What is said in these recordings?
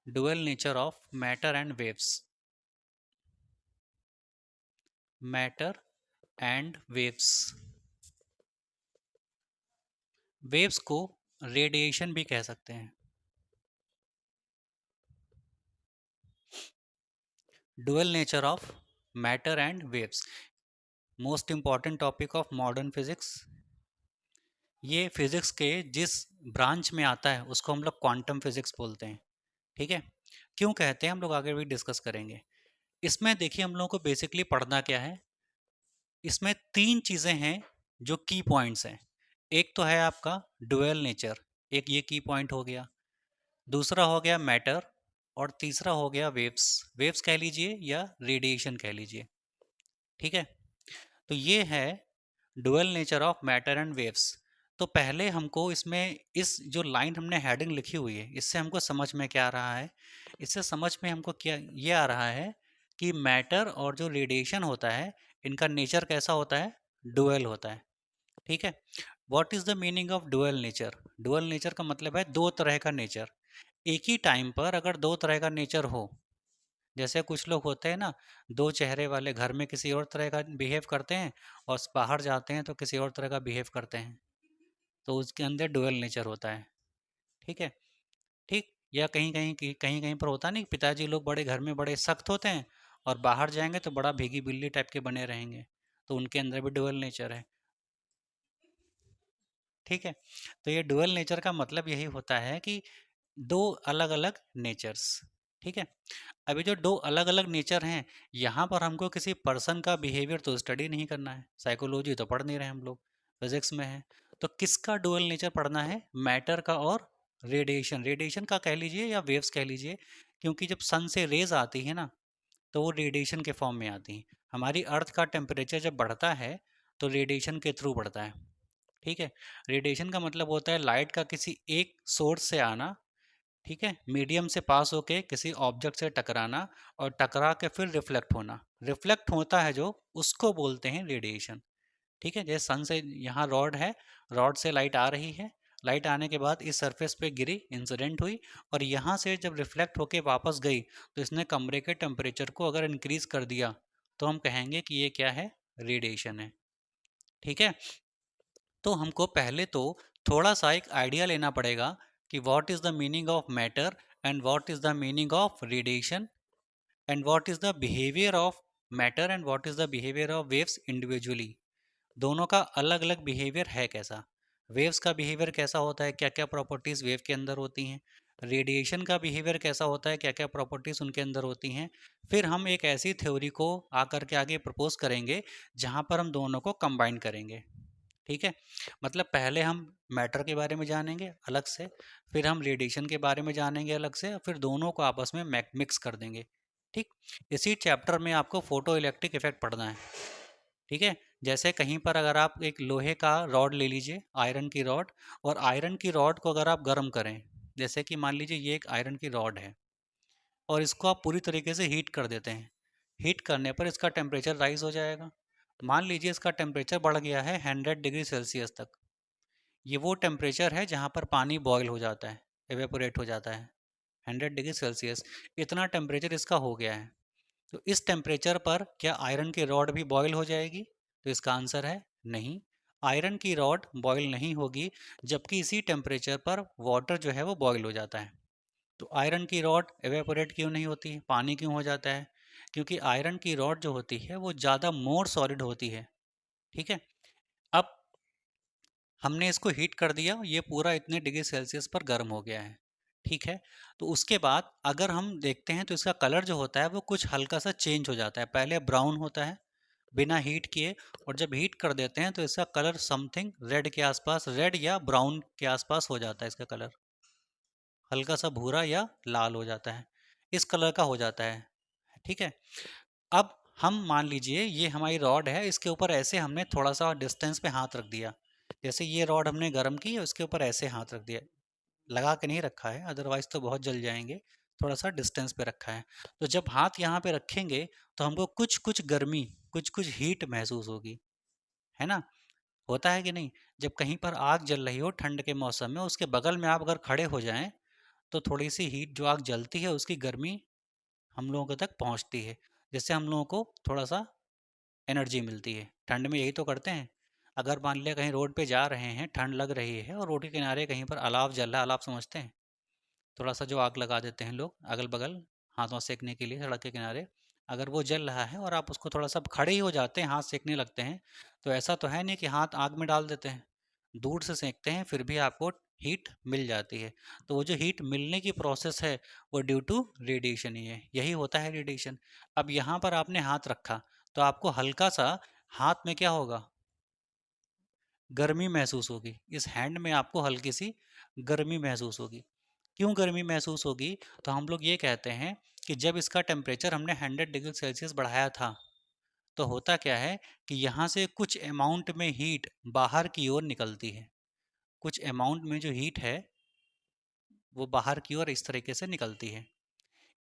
Dual nature of matter and waves. Matter and waves. Waves को radiation भी कह सकते हैं. Dual nature of matter and waves, most important topic of modern physics. ये physics के जिस ब्रांच में आता है उसको हम लोग क्वांटम फिजिक्स बोलते हैं. ठीक है, क्यों कहते हैं हम लोग आगे भी डिस्कस करेंगे. इसमें देखिए हम लोगों को बेसिकली पढ़ना क्या है. इसमें तीन चीज़ें हैं जो की पॉइंट्स हैं. एक तो है आपका डुअल नेचर, एक ये की पॉइंट हो गया. दूसरा हो गया मैटर, और तीसरा हो गया वेव्स. वेव्स कह लीजिए या रेडिएशन कह लीजिए. ठीक है, तो ये है dual nature of matter and waves. तो पहले हमको इसमें इस जो लाइन हमने हेडिंग लिखी हुई है इससे हमको समझ में क्या आ रहा है. इससे समझ में हमको क्या ये आ रहा है कि मैटर और जो रेडिएशन होता है इनका नेचर कैसा होता है, डुअल होता है. ठीक है, what is the meaning of dual nature. Dual nature का मतलब है दो तरह का नेचर. एक ही टाइम पर अगर दो तरह का नेचर हो, जैसे कुछ लोग होते हैं ना, दो चेहरे वाले, घर में किसी और तरह का बिहेव करते हैं और बाहर जाते हैं तो किसी और तरह का बिहेव करते हैं, तो उसके अंदर डुअल नेचर होता है. ठीक है, ठीक. या कहीं कहीं कहीं कहीं पर होता नहीं, पिताजी लोग बड़े घर में बड़े सख्त होते हैं और बाहर जाएंगे तो बड़ा भीगी बिल्ली टाइप के बने रहेंगे, तो उनके अंदर भी डुअल नेचर है. ठीक है, तो ये डुअल नेचर का मतलब यही होता है कि दो अलग अलग नेचर्स. ठीक है, अभी जो दो अलग अलग नेचर हैं, यहाँ पर हमको किसी पर्सन का बिहेवियर तो स्टडी नहीं करना है, साइकोलॉजी तो पढ़ नहीं रहे हम लोग, फिजिक्स में है. तो किसका डुअल नेचर पढ़ना है, मैटर का और रेडिएशन. रेडिएशन का कह लीजिए या वेव्स कह लीजिए, क्योंकि जब सन से रेज आती है ना तो वो रेडिएशन के फॉर्म में आती हैं. हमारी अर्थ का टेम्परेचर जब बढ़ता है तो रेडिएशन के थ्रू बढ़ता है. ठीक है, रेडिएशन का मतलब होता है लाइट का किसी एक सोर्स से आना, ठीक है, मीडियम से पास होके किसी ऑब्जेक्ट से टकराना और टकरा के फिर रिफ्लेक्ट होना. रिफ्लेक्ट होता है जो, उसको बोलते हैं रेडिएशन. ठीक है, जैसे सन से यहाँ रॉड है, रॉड से लाइट आ रही है, लाइट आने के बाद इस सरफेस पे गिरी, इंसिडेंट हुई, और यहाँ से जब रिफ्लेक्ट होके वापस गई तो इसने कमरे के टेम्परेचर को अगर इंक्रीज कर दिया तो हम कहेंगे कि ये क्या है, रेडिएशन है. ठीक है, तो हमको पहले तो थोड़ा सा एक आइडिया लेना पड़ेगा कि what is the meaning of matter and what is the meaning of radiation and what is the behaviour of matter and what is the behaviour of waves individually. दोनों का अलग अलग बिहेवियर है कैसा. वेव्स का बिहेवियर कैसा होता है, क्या क्या प्रॉपर्टीज़ वेव के अंदर होती हैं. रेडिएशन का बिहेवियर कैसा होता है, क्या क्या प्रॉपर्टीज़ उनके अंदर होती हैं. फिर हम एक ऐसी थ्योरी को आकर के आगे प्रपोज करेंगे जहाँ पर हम दोनों को कंबाइन करेंगे. ठीक है, मतलब पहले हम मैटर के बारे में जानेंगे अलग से, फिर हम रेडिएशन के बारे में जानेंगे अलग से, फिर दोनों को आपस में मिक्स कर देंगे. ठीक, इसी चैप्टर में आपको फोटो इलेक्ट्रिक इफेक्ट पढ़ना है. ठीक है, जैसे कहीं पर अगर आप एक लोहे का रॉड ले लीजिए, आयरन की रॉड, और आयरन की रॉड को अगर आप गर्म करें, जैसे कि मान लीजिए ये एक आयरन की रॉड है और इसको आप पूरी तरीके से हीट कर देते हैं. हीट करने पर इसका टेम्परेचर राइज हो जाएगा. मान लीजिए इसका टेम्परेचर बढ़ गया है 100 डिग्री सेल्सियस तक. ये वो टेम्परेचर है जहाँ पर पानी बॉयल हो जाता है, एवेपोरेट हो जाता है. 100 डिग्री सेल्सियस, इतना टेम्परेचर इसका हो गया है. तो इस टेम्परेचर पर क्या आयरन की रॉड भी बॉयल हो जाएगी, तो इसका आंसर है नहीं. आयरन की रॉड बॉयल नहीं होगी, जबकि इसी टेम्परेचर पर वाटर जो है वो बॉयल हो जाता है. तो आयरन की रॉड एवेपोरेट क्यों नहीं होती है, पानी क्यों हो जाता है, क्योंकि आयरन की रॉड जो होती है वो ज़्यादा मोर सॉलिड होती है. ठीक है, अब हमने इसको हीट कर दिया, ये पूरा इतने डिग्री सेल्सियस पर गर्म हो गया है. ठीक है, तो उसके बाद अगर हम देखते हैं तो इसका कलर जो होता है वो कुछ हल्का सा चेंज हो जाता है. पहले ब्राउन होता है बिना हीट किए, और जब हीट कर देते हैं तो इसका कलर समथिंग रेड के आसपास, रेड या ब्राउन के आसपास हो जाता है. इसका कलर हल्का सा भूरा या लाल हो जाता है, इस कलर का हो जाता है. ठीक है, अब हम मान लीजिए ये हमारी रॉड है, इसके ऊपर ऐसे हमने थोड़ा सा डिस्टेंस पे हाथ रख दिया. जैसे ये रॉड हमने गर्म की है, उसके ऊपर ऐसे हाथ रख दिया, लगा के नहीं रखा है अदरवाइज तो बहुत जल जाएंगे, थोड़ा सा डिस्टेंस पे रखा है. तो जब हाथ यहाँ पे रखेंगे तो हमको कुछ कुछ गर्मी, कुछ कुछ हीट महसूस होगी, है ना. होता है कि नहीं, जब कहीं पर आग जल रही हो ठंड के मौसम में, उसके बगल में आप अगर खड़े हो जाएं तो थोड़ी सी हीट जो आग जलती है उसकी गर्मी हम लोगों तक पहुंचती है, जिससे हम लोगों को थोड़ा सा एनर्जी मिलती है। ठंड में यही तो करते हैं। अगर मान लिया कहीं रोड पे जा रहे हैं, ठंड लग रही है और रोड के किनारे कहीं पर अलाव जल रहा है, अलाव समझते हैं, थोड़ा सा जो आग लगा देते हैं लोग अगल बगल हाथों सेकने के लिए सड़क के किनारे, अगर वो जल रहा है और आप उसको थोड़ा सा खड़े ही हो जाते हैं, हाथ सेकने लगते हैं, तो ऐसा तो है नहीं कि हाथ आग में डाल देते हैं, दूर से सेकते हैं फिर भी आपको हीट मिल जाती है। तो वो जो हीट मिलने की प्रोसेस है वो ड्यू टू रेडिएशन ही है, यही होता है रेडिएशन। अब यहाँ पर आपने हाथ रखा तो आपको हल्का सा हाथ में क्या होगा, गर्मी महसूस होगी, इस हैंड में आपको हल्की सी गर्मी महसूस होगी। क्यों गर्मी महसूस होगी? तो हम लोग ये कहते हैं कि जब इसका टेम्परेचर हमने 100 डिग्री सेल्सियस बढ़ाया था, तो होता क्या है कि यहाँ से कुछ अमाउंट में हीट बाहर की ओर निकलती है, कुछ अमाउंट में जो हीट है वो बाहर की ओर इस तरीके से निकलती है।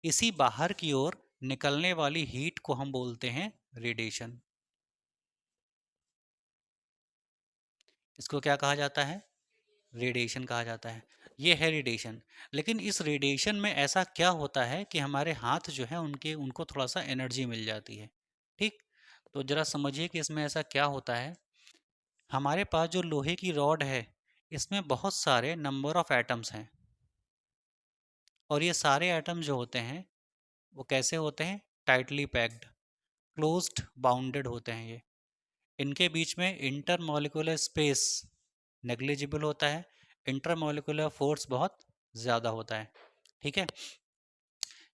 इसी बाहर की ओर निकलने वाली हीट को हम बोलते हैं रेडिएशन। इसको क्या कहा जाता है? रेडिएशन कहा जाता है। ये है रेडिएशन। लेकिन इस रेडिएशन में ऐसा क्या होता है कि हमारे हाथ जो है उनको थोड़ा सा एनर्जी मिल जाती है। ठीक, तो जरा समझिए कि इसमें ऐसा क्या होता है। हमारे पास जो लोहे की रॉड है इसमें बहुत सारे नंबर ऑफ एटम्स हैं, और ये सारे एटम जो होते हैं वो कैसे होते हैं? टाइटली पैक्ड, क्लोज्ड बाउंडेड होते हैं ये। इनके बीच में इंटरमॉलिक्यूलर स्पेस नेग्लिजिबल होता है, इंटरमॉलिक्यूलर फोर्स बहुत ज़्यादा होता है। ठीक है,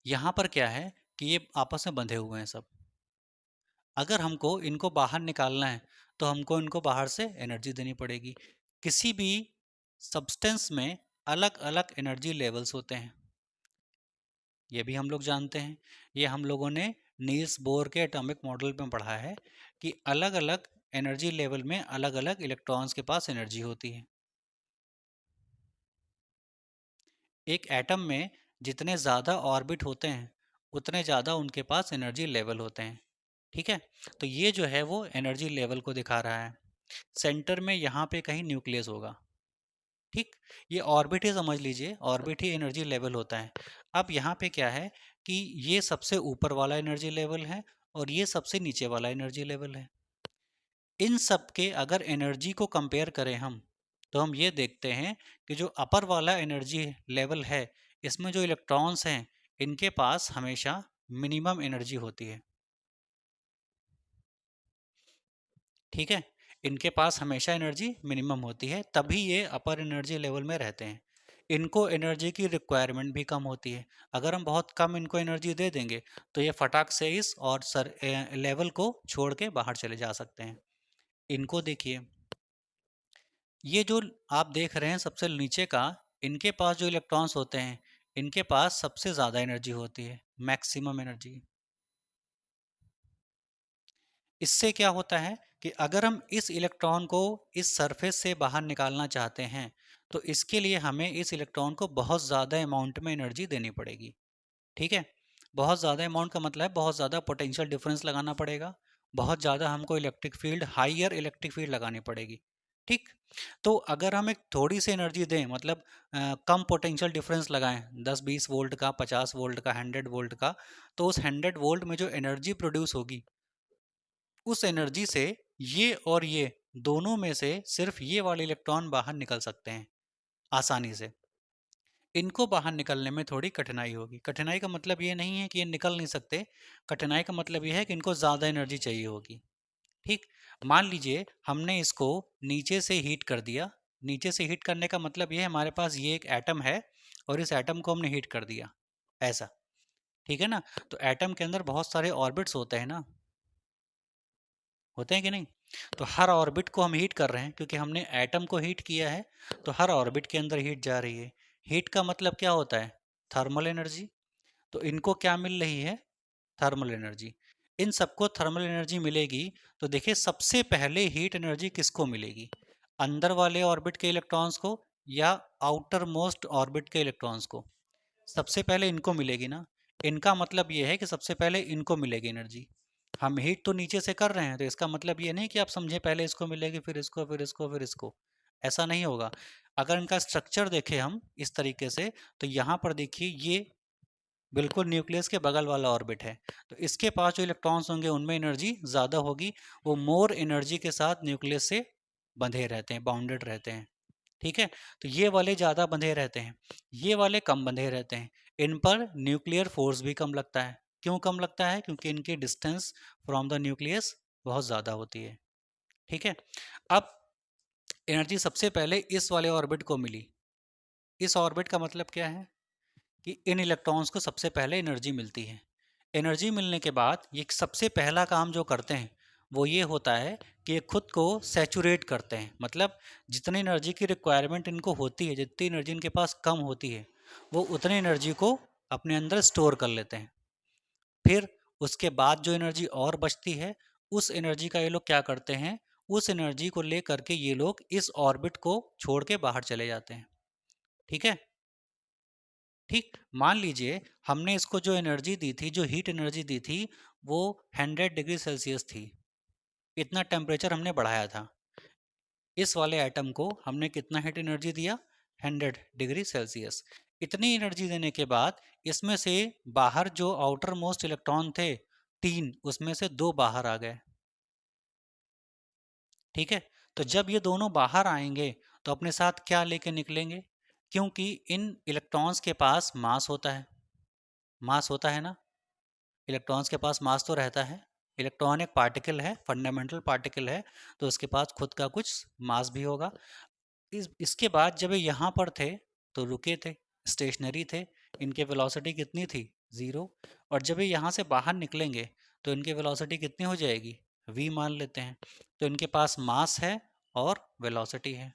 यहाँ पर क्या है कि ये आपस में बंधे हुए हैं सब। अगर हमको इनको बाहर निकालना है तो हमको इनको बाहर से एनर्जी देनी पड़ेगी। किसी भी सब्सटेंस में अलग अलग एनर्जी लेवल्स होते हैं, ये भी हम लोग जानते हैं। ये हम लोगों ने नील्स बोर के एटॉमिक मॉडल में पढ़ा है कि अलग अलग एनर्जी लेवल में अलग अलग इलेक्ट्रॉन्स के पास एनर्जी होती है। एक एटम में जितने ज़्यादा ऑर्बिट होते हैं उतने ज़्यादा उनके पास एनर्जी लेवल होते हैं। ठीक है, तो ये जो है वो एनर्जी लेवल को दिखा रहा है। सेंटर में यहाँ पे कहीं न्यूक्लियस होगा। ठीक, ये ऑर्बिट ही समझ लीजिए, ऑर्बिट ही एनर्जी लेवल होता है। अब यहाँ पे क्या है कि ये सबसे ऊपर वाला एनर्जी लेवल है और ये सबसे नीचे वाला एनर्जी लेवल है। इन सब के अगर एनर्जी को कंपेयर करें हम, तो हम ये देखते हैं कि जो अपर वाला एनर्जी लेवल है इसमें जो इलेक्ट्रॉन्स हैं इनके पास हमेशा मिनिमम एनर्जी होती है। ठीक है, इनके पास हमेशा एनर्जी मिनिमम होती है, तभी ये अपर एनर्जी लेवल में रहते हैं। इनको एनर्जी की रिक्वायरमेंट भी कम होती है। अगर हम बहुत कम इनको एनर्जी दे देंगे तो ये फटाक से इस और लेवल को छोड़ के बाहर चले जा सकते हैं। इनको देखिए, ये जो आप देख रहे हैं सबसे नीचे का, इनके पास जो इलेक्ट्रॉन्स होते हैं इनके पास सबसे ज़्यादा एनर्जी होती है, मैक्सिमम एनर्जी। इससे क्या होता है कि अगर हम इस इलेक्ट्रॉन को इस सरफेस से बाहर निकालना चाहते हैं तो इसके लिए हमें इस इलेक्ट्रॉन को बहुत ज़्यादा अमाउंट में एनर्जी देनी पड़ेगी। ठीक है, बहुत ज़्यादा अमाउंट का मतलब है बहुत ज़्यादा पोटेंशियल डिफरेंस लगाना पड़ेगा, बहुत ज़्यादा हमको electric field, higher electric field लगानी पड़ेगी। ठीक, तो अगर हम एक थोड़ी सी एनर्जी दें, मतलब कम पोटेंशियल डिफरेंस लगाएं, 10-20 वोल्ट का, 50 वोल्ट का, 100 वोल्ट का, तो उस 100 वोल्ट में जो एनर्जी प्रोड्यूस होगी उस एनर्जी से ये और ये दोनों में से सिर्फ ये वाले इलेक्ट्रॉन बाहर निकल सकते हैं आसानी से। इनको बाहर निकलने में थोड़ी कठिनाई होगी। कठिनाई का मतलब ये नहीं है कि ये निकल नहीं सकते, कठिनाई का मतलब ये है कि इनको ज़्यादा एनर्जी चाहिए होगी। ठीक, मान लीजिए हमने इसको नीचे से हीट कर दिया। नीचे से हीट करने का मतलब ये है हमारे पास ये एक एटम है और इस एटम को हमने हीट कर दिया, ऐसा। ठीक है ना, तो एटम के अंदर बहुत सारे ऑर्बिट्स होते हैं ना, होते हैं कि नहीं? तो हर ऑर्बिट को हम हीट कर रहे हैं क्योंकि हमने एटम को हीट किया है, तो हर ऑर्बिट के अंदर हीट जा रही है। हीट का मतलब क्या होता है? Thermal energy. तो इनको क्या मिल रही है? Thermal energy. इन सबको थर्मल एनर्जी मिलेगी, तो देखिए सबसे पहले हीट एनर्जी किसको मिलेगी? अंदर वाले ऑर्बिट के इलेक्ट्रॉन्स को या आउटर मोस्ट ऑर्बिट के इलेक्ट्रॉन्स को? सबसे पहले इनको मिलेगी ना। इनका मतलब ये है कि सबसे पहले इनको मिलेगी एनर्जी। हम हीट तो नीचे से कर रहे हैं, तो इसका मतलब ये नहीं कि आप समझे पहले इसको मिलेगी फिर इसको फिर इसको फिर इसको, ऐसा नहीं होगा। अगर इनका स्ट्रक्चर देखें हम इस तरीके से, तो यहाँ पर देखिए ये बिल्कुल न्यूक्लियस के बगल वाला ऑर्बिट है, तो इसके पास जो इलेक्ट्रॉन्स होंगे उनमें एनर्जी ज़्यादा होगी, वो मोर एनर्जी के साथ न्यूक्लियस से बंधे रहते हैं, बाउंडेड रहते हैं। ठीक है, तो ये वाले ज़्यादा बंधे रहते हैं, ये वाले कम बंधे रहते हैं। इन पर न्यूक्लियर फोर्स भी कम लगता है। क्यों कम लगता है? क्योंकि इनकी डिस्टेंस फ्रॉम द न्यूक्लियस बहुत ज़्यादा होती है। ठीक है, अब एनर्जी सबसे पहले इस वाले ऑर्बिट को मिली। इस ऑर्बिट का मतलब क्या है कि इन इलेक्ट्रॉन्स को सबसे पहले एनर्जी मिलती है। एनर्जी मिलने के बाद ये सबसे पहला काम जो करते हैं वो ये होता है कि ये खुद को सैचुरेट करते हैं, मतलब जितनी एनर्जी की रिक्वायरमेंट इनको होती है, जितनी एनर्जी इनके पास कम होती है, वो उतनी एनर्जी को अपने अंदर स्टोर कर लेते हैं। फिर उसके बाद जो एनर्जी और बचती है, उस एनर्जी का ये लोग क्या करते हैं, उस एनर्जी को ले करके ये लोग इस ऑर्बिट को छोड़ के बाहर चले जाते हैं। ठीक है, ठीक, मान लीजिए हमने इसको जो एनर्जी दी थी, जो हीट एनर्जी दी थी, वो 100 डिग्री सेल्सियस थी। इतना टेम्परेचर हमने बढ़ाया था। इस वाले एटम को हमने कितना हीट एनर्जी दिया? 100 डिग्री सेल्सियस। इतनी एनर्जी देने के बाद इसमें से बाहर जो आउटर मोस्ट इलेक्ट्रॉन थे 3, उसमें से 2 बाहर आ गए। ठीक है, तो जब ये दोनों बाहर आएंगे तो अपने साथ क्या लेके निकलेंगे? क्योंकि इन इलेक्ट्रॉन्स के पास मास होता है। मास होता है ना, इलेक्ट्रॉन्स के पास मास तो रहता है। इलेक्ट्रॉन एक पार्टिकल है, फंडामेंटल पार्टिकल है, तो उसके पास खुद का कुछ मास भी होगा। इसके बाद जब ये यहाँ पर थे तो रुके थे, स्टेशनरी थे। इनके वेलोसिटी कितनी थी? ज़ीरो। और जब ये यहाँ से बाहर निकलेंगे तो इनकी वेलोसिटी कितनी हो जाएगी? v मान लेते हैं। तो इनके पास मास है और वेलोसिटी है।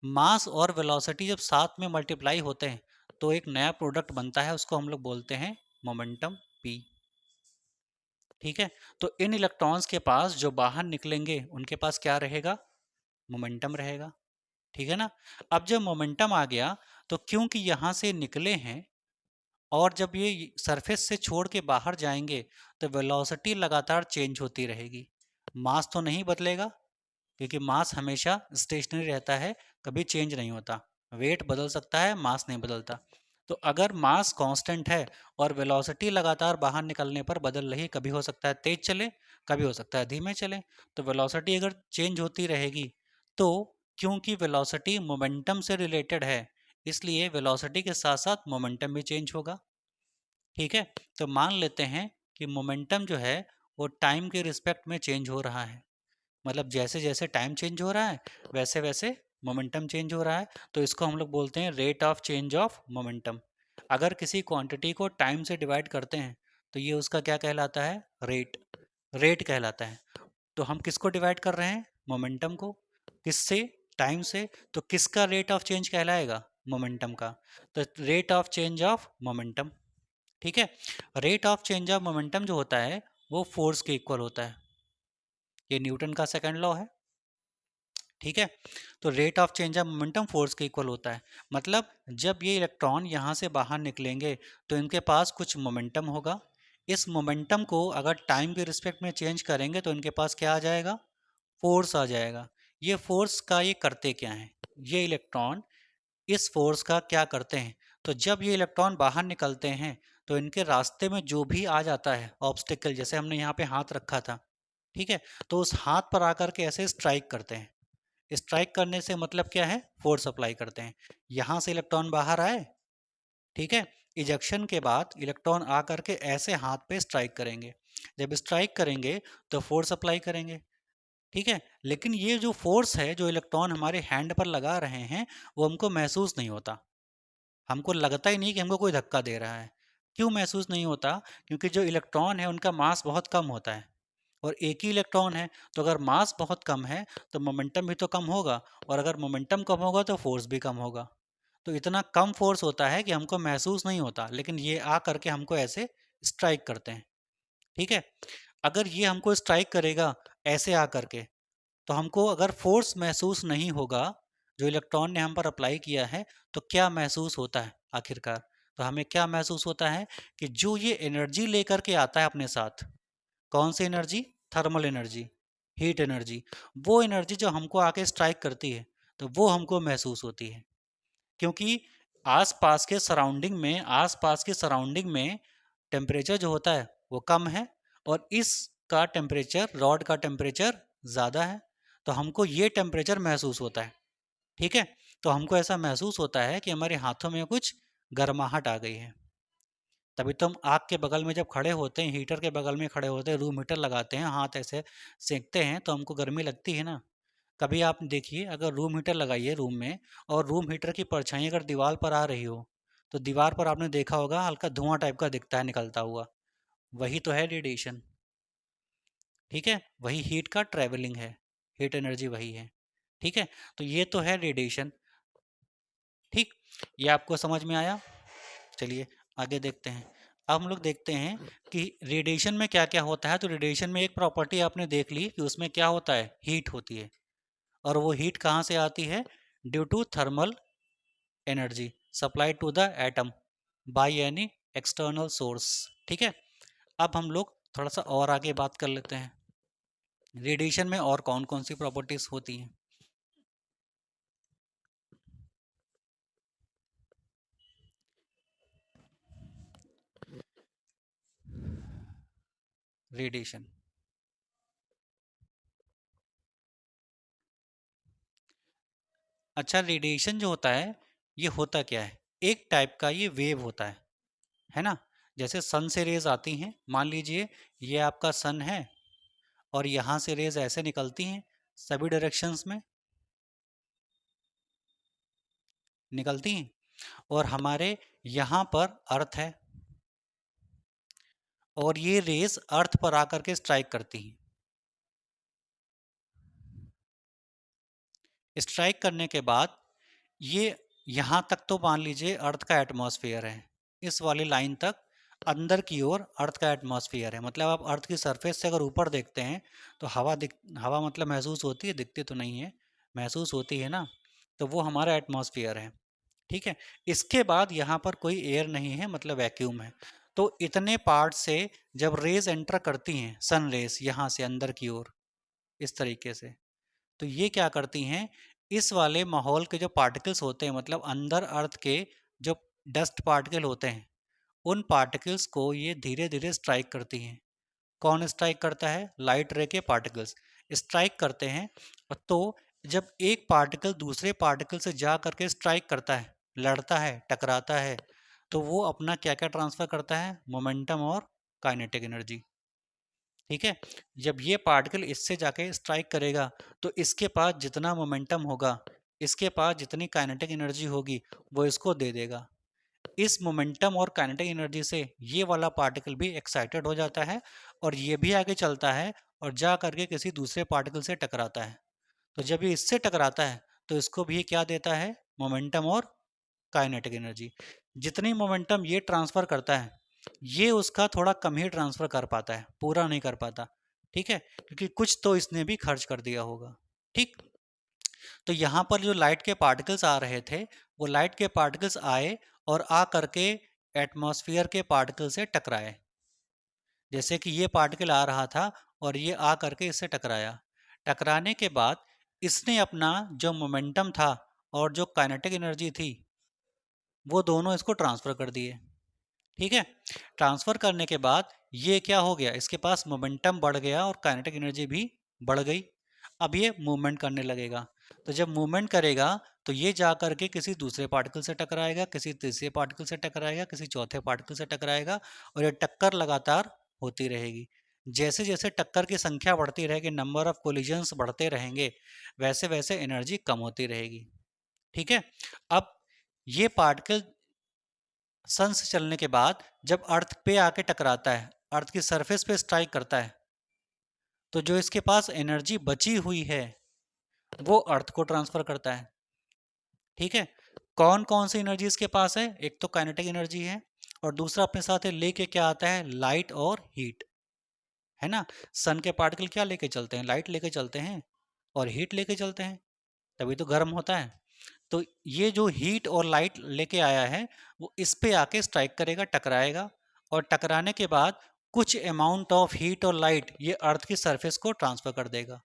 मास और वेलोसिटी जब साथ में मल्टीप्लाई होते हैं तो एक नया प्रोडक्ट बनता है, उसको हम लोग बोलते हैं मोमेंटम p। ठीक है, तो इन इलेक्ट्रॉन्स के पास जो बाहर निकलेंगे उनके पास क्या रहेगा? मोमेंटम रहेगा। ठीक है ना, अब जब मोमेंटम आ गया तो क्योंकि यहाँ से निकले हैं और जब ये सरफेस से छोड़ के बाहर जाएंगे तो वेलोसिटी लगातार चेंज होती रहेगी। मास तो नहीं बदलेगा, क्योंकि मास हमेशा स्टेशनरी रहता है, कभी चेंज नहीं होता। वेट बदल सकता है, मास नहीं बदलता। तो अगर मास कांस्टेंट है और वेलोसिटी लगातार बाहर निकलने पर बदल रही, कभी हो सकता है तेज चले, कभी हो सकता है धीमे चले, तो वेलोसिटी अगर चेंज होती रहेगी तो क्योंकि वेलोसिटी मोमेंटम से रिलेटेड है, इसलिए वेलोसिटी के साथ साथ मोमेंटम भी चेंज होगा। ठीक है, तो मान लेते हैं कि मोमेंटम जो है वो टाइम के रिस्पेक्ट में चेंज हो रहा है, मतलब जैसे जैसे टाइम चेंज हो रहा है वैसे वैसे मोमेंटम चेंज हो रहा है। तो इसको हम लोग बोलते हैं rate of change of momentum. अगर किसी क्वांटिटी को टाइम से डिवाइड करते हैं तो ये उसका क्या कहलाता है? रेट। रेट कहलाता है। तो हम किसको डिवाइड कर रहे हैं? मोमेंटम को। किससे? टाइम से। तो किसका रेट ऑफ चेंज कहलाएगा? मोमेंटम का। तो rate of change of momentum. ठीक है, rate of change of momentum जो होता है वो फोर्स के इक्वल होता है। ये न्यूटन का सेकंड लॉ है। ठीक है, तो rate of change of momentum force के इक्वल होता है। मतलब जब ये इलेक्ट्रॉन यहाँ से बाहर निकलेंगे तो इनके पास कुछ मोमेंटम होगा। इस मोमेंटम को अगर टाइम के रिस्पेक्ट में चेंज करेंगे तो इनके पास क्या आ जाएगा? फोर्स आ जाएगा। ये फोर्स का ये करते क्या है? ये इलेक्ट्रॉन इस फोर्स का क्या करते हैं? तो जब ये इलेक्ट्रॉन बाहर निकलते हैं तो इनके रास्ते में जो भी आ जाता है ऑब्स्टिकल, जैसे हमने यहाँ पे हाथ रखा था, ठीक है, तो उस हाथ पर आकर के ऐसे स्ट्राइक करते हैं। स्ट्राइक करने से मतलब क्या है? फोर्स अप्लाई करते हैं। यहाँ से इलेक्ट्रॉन बाहर आए, ठीक है, इजेक्शन के बाद इलेक्ट्रॉन आ करके ऐसे हाथ पे स्ट्राइक करेंगे। जब स्ट्राइक करेंगे तो फोर्स अप्लाई करेंगे। ठीक है, लेकिन ये जो फोर्स है जो इलेक्ट्रॉन हमारे हैंड पर लगा रहे हैं वो हमको महसूस नहीं होता। हमको लगता ही नहीं कि हमको कोई धक्का दे रहा है। क्यों महसूस नहीं होता? क्योंकि जो इलेक्ट्रॉन है उनका मास बहुत कम होता है और एक ही इलेक्ट्रॉन है, तो अगर मास बहुत कम है तो मोमेंटम भी तो कम होगा, और अगर मोमेंटम कम होगा तो फोर्स भी कम होगा। तो इतना कम फोर्स होता है कि हमको महसूस नहीं होता, लेकिन ये आ करके हमको ऐसे स्ट्राइक करते हैं। ठीक है, अगर ये हमको स्ट्राइक करेगा ऐसे आ करके, तो हमको अगर फोर्स महसूस नहीं होगा जो इलेक्ट्रॉन ने हम पर अप्लाई किया है, तो क्या महसूस होता है आखिरकार? तो हमें क्या महसूस होता है कि जो ये एनर्जी लेकर के आता है अपने साथ, कौन सी energy? Thermal energy, heat energy. वो एनर्जी जो हमको आके स्ट्राइक करती है तो वो हमको महसूस होती है। क्योंकि आसपास के सराउंडिंग में टेम्परेचर जो होता है वो कम है, और इसका टेम्परेचर, रॉड का टेम्परेचर ज़्यादा है, तो हमको ये टेम्परेचर महसूस होता है। ठीक है, तो हमको ऐसा महसूस होता है कि हमारे हाथों में कुछ गर्माहट आ गई है। तभी तो हम आग के बगल में जब खड़े होते हैं, हीटर के बगल में खड़े होते हैं, रूम हीटर लगाते हैं, हाथ ऐसे सेकते हैं तो हमको गर्मी लगती है ना। कभी आप देखिए, अगर रूम हीटर लगाइए रूम में, और रूम हीटर की परछाई अगर दीवार पर आ रही हो, तो दीवार पर आपने देखा होगा हल्का धुआं टाइप का दिखता है निकलता हुआ। वही तो है रेडिएशन। ठीक है, वही हीट का ट्रैवलिंग है, हीट एनर्जी वही है। ठीक है, तो ये तो है रेडिएशन। ठीक, ये आपको समझ में आया। चलिए आगे देखते हैं। अब हम लोग देखते हैं कि रेडिएशन में क्या क्या होता है। तो रेडिएशन में एक प्रॉपर्टी आपने देख ली कि उसमें क्या होता है, हीट होती है। और वो हीट कहाँ से आती है? Due to thermal energy supply to the atom by any external source. ठीक है, अब हम लोग थोड़ा सा और आगे बात कर लेते हैं, रेडिएशन में और कौन कौन सी प्रॉपर्टीज होती हैं। रेडिएशन, अच्छा रेडिएशन जो होता है ये होता क्या है? एक टाइप का ये वेव होता है ना। जैसे सन से रेज आती हैं, मान लीजिए ये आपका सन है, और यहाँ से रेज ऐसे निकलती हैं, सभी डायरेक्शंस में निकलती हैं, और हमारे यहाँ पर अर्थ है, और ये रेज अर्थ पर आकर के स्ट्राइक करती हैं। स्ट्राइक करने के बाद ये यहाँ तक तो मान लीजिए अर्थ का एटमॉस्फेयर है, इस वाली लाइन तक अंदर की ओर अर्थ का एटमॉस्फेयर है। मतलब आप अर्थ की सरफेस से अगर ऊपर देखते हैं तो हवा मतलब महसूस होती है, दिखती तो नहीं है, महसूस होती है ना। तो वो हमारा एटमॉस्फेयर है। ठीक है, इसके बाद यहाँ पर कोई एयर नहीं है, मतलब वैक्यूम है। तो इतने पार्ट से जब रेज एंटर करती हैं, सन रेज यहाँ से अंदर की ओर इस तरीके से, तो ये क्या करती हैं, इस वाले माहौल के जो पार्टिकल्स होते हैं, मतलब अंदर अर्थ के जो डस्ट पार्टिकल होते हैं, उन पार्टिकल्स को ये धीरे धीरे स्ट्राइक करती हैं। कौन स्ट्राइक करता है? लाइट रे के पार्टिकल्स स्ट्राइक करते हैं। तो जब एक पार्टिकल दूसरे पार्टिकल से जा करके स्ट्राइक करता है, लड़ता है, टकराता है, तो वो अपना क्या क्या ट्रांसफर करता है? मोमेंटम और काइनेटिक एनर्जी। ठीक है, जब ये पार्टिकल इससे जाके स्ट्राइक करेगा तो इसके पास जितना मोमेंटम होगा, इसके पास जितनी काइनेटिक एनर्जी होगी, वो इसको दे देगा। इस मोमेंटम और काइनेटिक एनर्जी से ये वाला पार्टिकल भी एक्साइटेड हो जाता है, और ये भी आगे चलता है और जा करके किसी दूसरे पार्टिकल से टकराता है। तो जब ये इससे टकराता है तो इसको भी क्या देता है? मोमेंटम और काइनेटिक एनर्जी। जितनी मोमेंटम ये ट्रांसफर करता है, ये उसका थोड़ा कम ही ट्रांसफर कर पाता है, पूरा नहीं कर पाता। ठीक है, क्योंकि कुछ तो इसने भी खर्च कर दिया होगा। ठीक, तो यहाँ पर जो लाइट के पार्टिकल्स आ रहे थे, वो लाइट के पार्टिकल्स आए और आ करके एटमॉस्फेयर के पार्टिकल से टकराए। जैसे कि ये पार्टिकल आ रहा था और ये आ करके इससे टकराया। टकराने के बाद इसने अपना जो मोमेंटम था और जो काइनेटिक एनर्जी थी, वो दोनों इसको ट्रांसफ़र कर दिए। ठीक है, ट्रांसफ़र करने के बाद ये क्या हो गया, इसके पास मोमेंटम बढ़ गया और काइनेटिक एनर्जी भी बढ़ गई। अब ये मूवमेंट करने लगेगा। तो जब मूवमेंट करेगा तो ये जा करके किसी दूसरे पार्टिकल से टकराएगा, किसी तीसरे पार्टिकल से टकराएगा, किसी चौथे पार्टिकल से टकराएगा, और ये टक्कर लगातार होती रहेगी। जैसे जैसे टक्कर की संख्या बढ़ती रहेगी, नंबर ऑफ कोलिजन्स बढ़ते रहेंगे, वैसे वैसे एनर्जी कम होती रहेगी। ठीक है, अब ये पार्टिकल सन से चलने के बाद जब अर्थ पे आके टकराता है, अर्थ की सरफेस पे स्ट्राइक करता है, तो जो इसके पास एनर्जी बची हुई है वो अर्थ को ट्रांसफर करता है। ठीक है, कौन कौन सी एनर्जी इसके पास है? एक तो काइनेटिक एनर्जी है, और दूसरा अपने साथ लेके क्या आता है? लाइट और हीट, है ना। सन के पार्टिकल क्या लेके चलते हैं? लाइट लेके चलते हैं और हीट लेके चलते हैं, तभी तो गर्म होता है। तो ये जो हीट और लाइट लेके आया है, वो इस पे आके स्ट्राइक करेगा, टकराएगा, और टकराने के बाद कुछ अमाउंट ऑफ हीट और लाइट ये अर्थ की सरफेस को ट्रांसफर कर देगा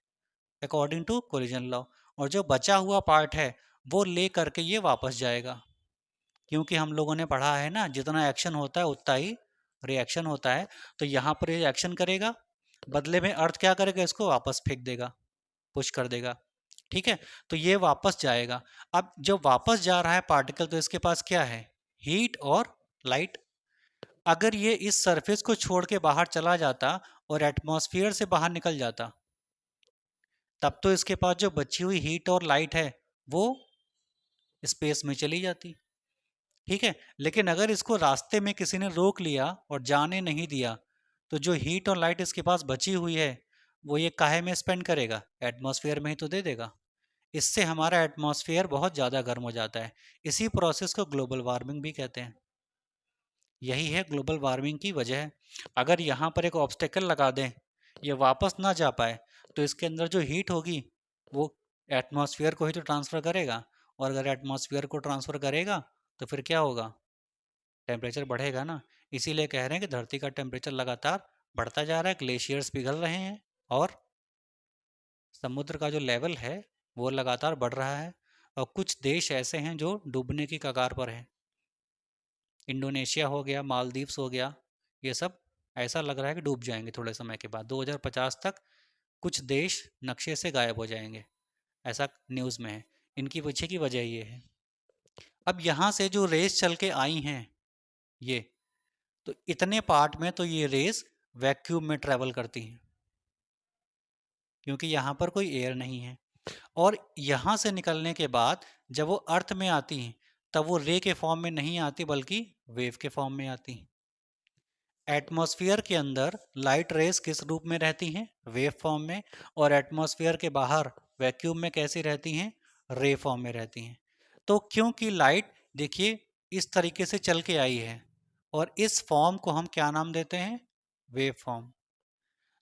अकॉर्डिंग टू कोलिजन लॉ, और जो बचा हुआ पार्ट है वो ले करके ये वापस जाएगा। क्योंकि हम लोगों ने पढ़ा है ना, जितना एक्शन होता है उतना ही रिएक्शन होता है। तो यहाँ पर ये एक्शन करेगा, बदले में अर्थ क्या करेगा, इसको वापस फेंक देगा, पुश कर देगा। ठीक है, तो ये वापस जाएगा। अब जब वापस जा रहा है पार्टिकल, तो इसके पास क्या है, हीट और लाइट। अगर ये इस सरफेस को छोड़ के बाहर चला जाता और एटमॉस्फेयर से बाहर निकल जाता, तब तो इसके पास जो बची हुई हीट और लाइट है वो स्पेस में चली जाती। ठीक है, लेकिन अगर इसको रास्ते में किसी ने रोक लिया और जाने नहीं दिया, तो जो हीट और लाइट इसके पास बची हुई है वो ये काहे में स्पेंड करेगा, एटमॉस्फेयर में ही तो दे देगा। इससे हमारा एटमॉस्फेयर बहुत ज़्यादा गर्म हो जाता है। इसी प्रोसेस को ग्लोबल वार्मिंग भी कहते हैं। यही है ग्लोबल वार्मिंग की वजह। अगर यहाँ पर एक ऑब्स्टेकल लगा दें, ये वापस ना जा पाए, तो इसके अंदर जो हीट होगी वो एटमॉस्फेयर को ही तो ट्रांसफ़र करेगा, और अगर एटमॉस्फेयर को ट्रांसफ़र करेगा तो फिर क्या होगा, टेम्परेचर बढ़ेगा ना। इसीलिए कह रहे हैं कि धरती का टेम्परेचर लगातार बढ़ता जा रहा है, ग्लेशियर्स पिघल रहे हैं, और समुद्र का जो लेवल है वो लगातार बढ़ रहा है। और कुछ देश ऐसे हैं जो डूबने की कगार पर हैं। इंडोनेशिया हो गया, मालदीव्स हो गया, ये सब ऐसा लग रहा है कि डूब जाएंगे थोड़े समय के बाद, 2050 तक कुछ देश नक्शे से गायब हो जाएंगे, ऐसा न्यूज़ में है। इनकी पीछे की वजह ये है। अब यहाँ से जो रेस चल के आई हैं ये, तो इतने पार्ट में तो ये रेस वैक्यूम में ट्रेवल करती हैं, क्योंकि यहाँ पर कोई एयर नहीं है। और यहाँ से निकलने के बाद जब वो अर्थ में आती हैं, तब वो रे के फॉर्म में नहीं आती, बल्कि वेव के फॉर्म में आती हैं। एटमॉस्फेयर के अंदर लाइट रेस किस रूप में रहती हैं, वेव फॉर्म में। और एटमॉस्फेयर के बाहर वैक्यूम में कैसी रहती हैं, रे फॉर्म में रहती हैं। तो क्योंकि लाइट देखिए इस तरीके से चल के आई है, और इस फॉर्म को हम क्या नाम देते हैं, वेव फॉर्म।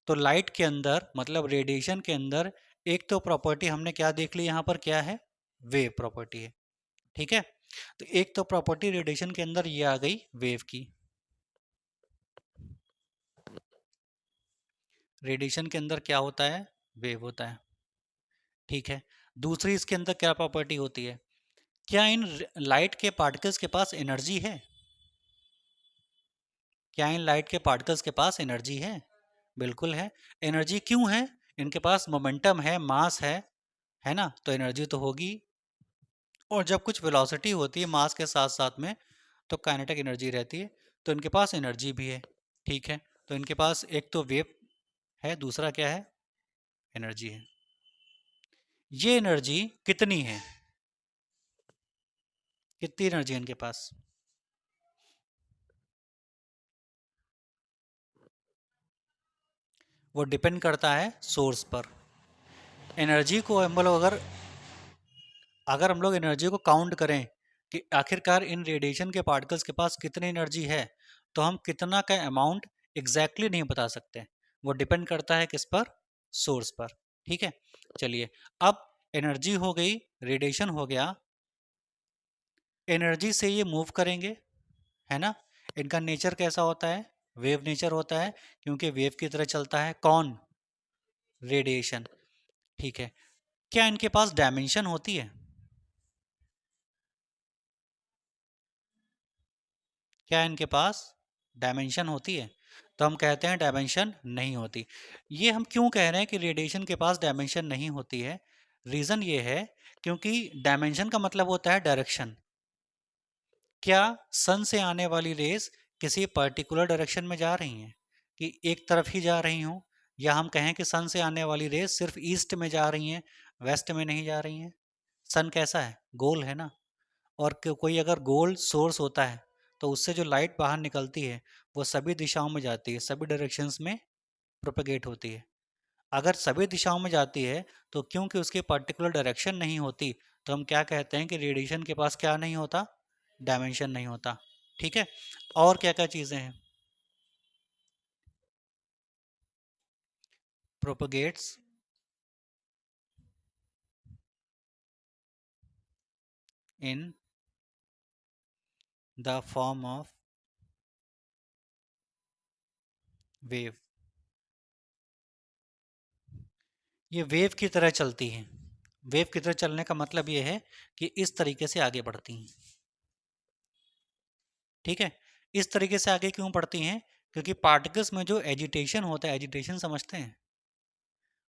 तो लाइट के अंदर मतलब रेडिएशन के अंदर एक तो प्रॉपर्टी हमने क्या देख ली, यहाँ पर क्या है, वेव प्रॉपर्टी है। ठीक है, तो एक तो प्रॉपर्टी रेडिएशन के अंदर ये आ गई वेव की, रेडिएशन के अंदर क्या होता है, वेव होता है। ठीक है, दूसरी इसके अंदर क्या प्रॉपर्टी होती है, क्या इन लाइट के पार्टिकल्स के पास एनर्जी है, क्या इन लाइट के पार्टिकल्स के पास एनर्जी है, बिल्कुल है। एनर्जी क्यों है, इनके पास मोमेंटम है, मास है ना, तो एनर्जी तो होगी। और जब कुछ वेलोसिटी होती है मास के साथ साथ में, तो काइनेटिक एनर्जी रहती है, तो इनके पास एनर्जी भी है। ठीक है, तो इनके पास एक तो वेव है, दूसरा क्या है, एनर्जी है। ये एनर्जी कितनी है, कितनी एनर्जी है इनके पास, वो डिपेंड करता है सोर्स पर। एनर्जी को हम लोग अगर अगर हम लोग एनर्जी को काउंट करें कि आखिरकार इन रेडिएशन के पार्टिकल्स के पास कितनी एनर्जी है, तो हम कितना का अमाउंट एग्जैक्टली नहीं बता सकते। वो डिपेंड करता है किस पर, सोर्स पर। ठीक है, चलिए अब एनर्जी हो गई, रेडिएशन हो गया, एनर्जी से ये मूव करेंगे, है ना। इनका नेचर कैसा होता है, वेव नेचर होता है, क्योंकि वेव की तरह चलता है कौन, रेडिएशन। ठीक है, क्या इनके पास डायमेंशन होती है, क्या इनके पास डायमेंशन होती है, तो हम कहते हैं डायमेंशन नहीं होती। ये हम क्यों कह रहे हैं कि रेडिएशन के पास डायमेंशन नहीं होती है, रीज़न ये है क्योंकि डायमेंशन का मतलब होता है डायरेक्शन। क्या सन से आने वाली रेस किसी पर्टिकुलर डायरेक्शन में जा रही हैं, कि एक तरफ ही जा रही हों, या हम कहें कि सन से आने वाली रेस सिर्फ ईस्ट में जा रही हैं, वेस्ट में नहीं जा रही हैं। सन कैसा है, गोल है ना। और कोई अगर गोल सोर्स होता है, तो उससे जो लाइट बाहर निकलती है वो सभी दिशाओं में जाती है, सभी डायरेक्शंस में प्रोपेगेट होती है। अगर सभी दिशाओं में जाती है, तो क्योंकि उसकी पर्टिकुलर डायरेक्शन नहीं होती, तो हम क्या कहते हैं कि रेडिएशन के पास क्या नहीं होता, डायमेंशन नहीं होता। ठीक है, और क्या क्या चीज़ें हैं, propagates in the form of wave, ये वेव की तरह चलती हैं। वेव की तरह चलने का मतलब ये है कि इस तरीके से आगे बढ़ती हैं। ठीक है। इस तरीके से आगे क्यों बढ़ती हैं? क्योंकि पार्टिकल्स में जो एजिटेशन होता है, एजिटेशन समझते हैं?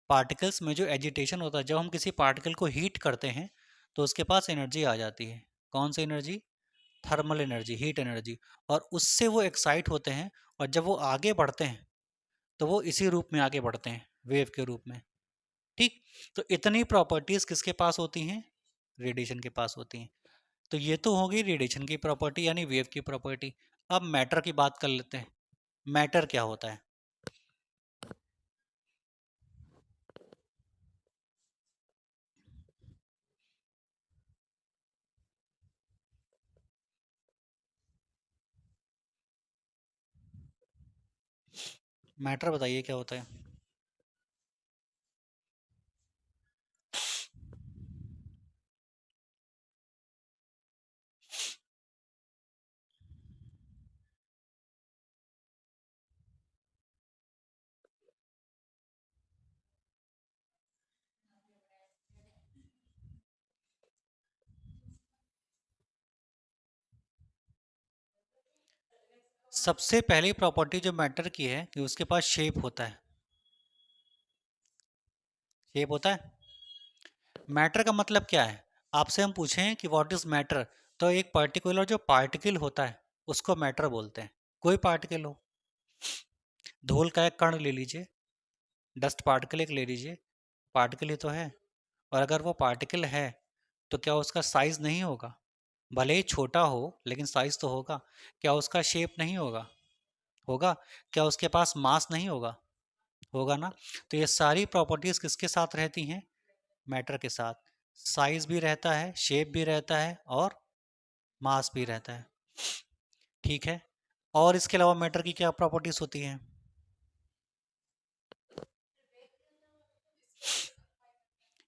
पार्टिकल्स में जो एजिटेशन होता है, जब हम किसी पार्टिकल को हीट करते हैं तो उसके पास एनर्जी आ जाती है। कौन सी energy? Thermal energy, heat energy. और उससे वो एक्साइट होते हैं, और जब वो आगे बढ़ते हैं तो वो इसी रूप में आगे बढ़ते हैं, वेव के रूप में। ठीक। तो इतनी प्रॉपर्टीज किसके पास होती हैं? रेडिएशन के पास होती हैं। तो ये तो होगी रेडिएशन की प्रॉपर्टी यानी वेव की प्रॉपर्टी। अब मैटर की बात कर लेते हैं। मैटर क्या होता है? मैटर बताइए क्या होता है? सबसे पहली प्रॉपर्टी जो मैटर की है कि उसके पास शेप होता है। शेप होता है। मैटर का मतलब क्या है? आपसे हम पूछें कि व्हाट इज मैटर, तो एक पर्टिकुलर जो पार्टिकल होता है उसको मैटर बोलते हैं। कोई पार्टिकल हो, धूल का एक कण ले लीजिए, डस्ट पार्टिकल एक ले लीजिए, पार्टिकल ही तो है। और अगर वो पार्टिकल है तो क्या उसका साइज नहीं होगा? भले ही छोटा हो लेकिन साइज तो होगा। क्या उसका शेप नहीं होगा? होगा। क्या उसके पास मास नहीं होगा? होगा ना। तो ये सारी प्रॉपर्टीज किसके साथ रहती हैं? मैटर के साथ। साइज भी रहता है, शेप भी रहता है, और मास भी रहता है। ठीक है। और इसके अलावा मैटर की क्या प्रॉपर्टीज होती हैं?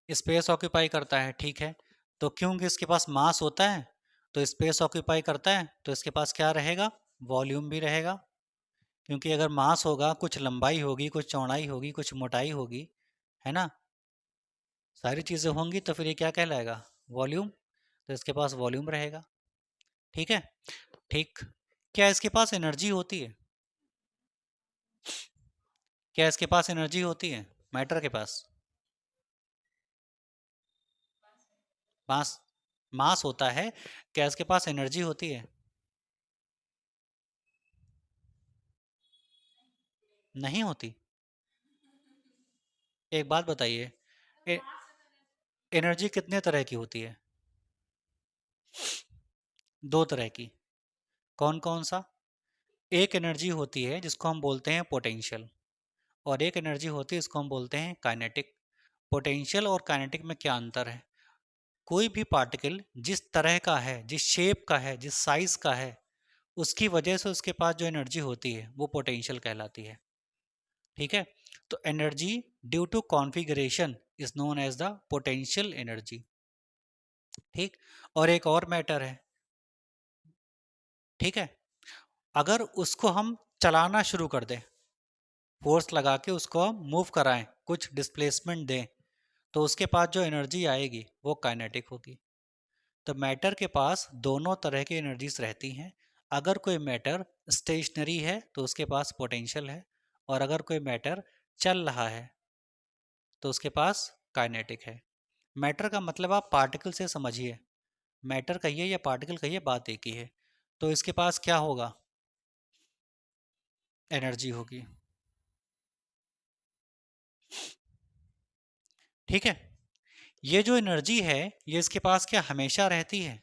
स्पेस ऑक्यूपाई करता है, ठीक है। तो क्योंकि इसके पास मास होता है तो स्पेस ऑक्यूपाई करता है, तो इसके पास क्या रहेगा? वॉल्यूम भी रहेगा। क्योंकि अगर मास होगा, कुछ लंबाई होगी, कुछ चौड़ाई होगी, कुछ मोटाई होगी, है ना, सारी चीज़ें होंगी, तो फिर ये क्या कहलाएगा? वॉल्यूम। तो इसके पास वॉल्यूम रहेगा। ठीक है। ठीक। क्या इसके पास एनर्जी होती है? क्या इसके पास एनर्जी होती है मैटर के पास? मास। मास होता है। क्या इसके पास एनर्जी होती है? नहीं होती। एक बात बताइए, ए- एनर्जी कितने तरह की होती है? दो तरह की। कौन कौन सा? एक एनर्जी होती है जिसको हम बोलते हैं पोटेंशियल, और एक एनर्जी होती है इसको हम बोलते हैं काइनेटिक। पोटेंशियल और काइनेटिक में क्या अंतर है? कोई भी पार्टिकल जिस तरह का है, जिस शेप का है, जिस साइज का है, उसकी वजह से उसके पास जो एनर्जी होती है वो पोटेंशियल कहलाती है। ठीक है। तो energy due to configuration is known as the potential energy. ठीक। और एक और मैटर है। ठीक है। अगर उसको हम चलाना शुरू कर दें, फोर्स लगा के उसको हम मूव कराएं, कुछ डिस्प्लेसमेंट दें, तो उसके पास जो एनर्जी आएगी वो काइनेटिक होगी। तो मैटर के पास दोनों तरह की एनर्जीज रहती हैं। अगर कोई मैटर स्टेशनरी है तो उसके पास पोटेंशियल है, और अगर कोई मैटर चल रहा है तो उसके पास काइनेटिक है। मैटर का मतलब आप पार्टिकल से समझिए। मैटर कहिए या पार्टिकल कहिए, बात एक ही है। तो इसके पास क्या होगा? एनर्जी होगी। ठीक है। ये जो एनर्जी है, ये इसके पास क्या हमेशा रहती है?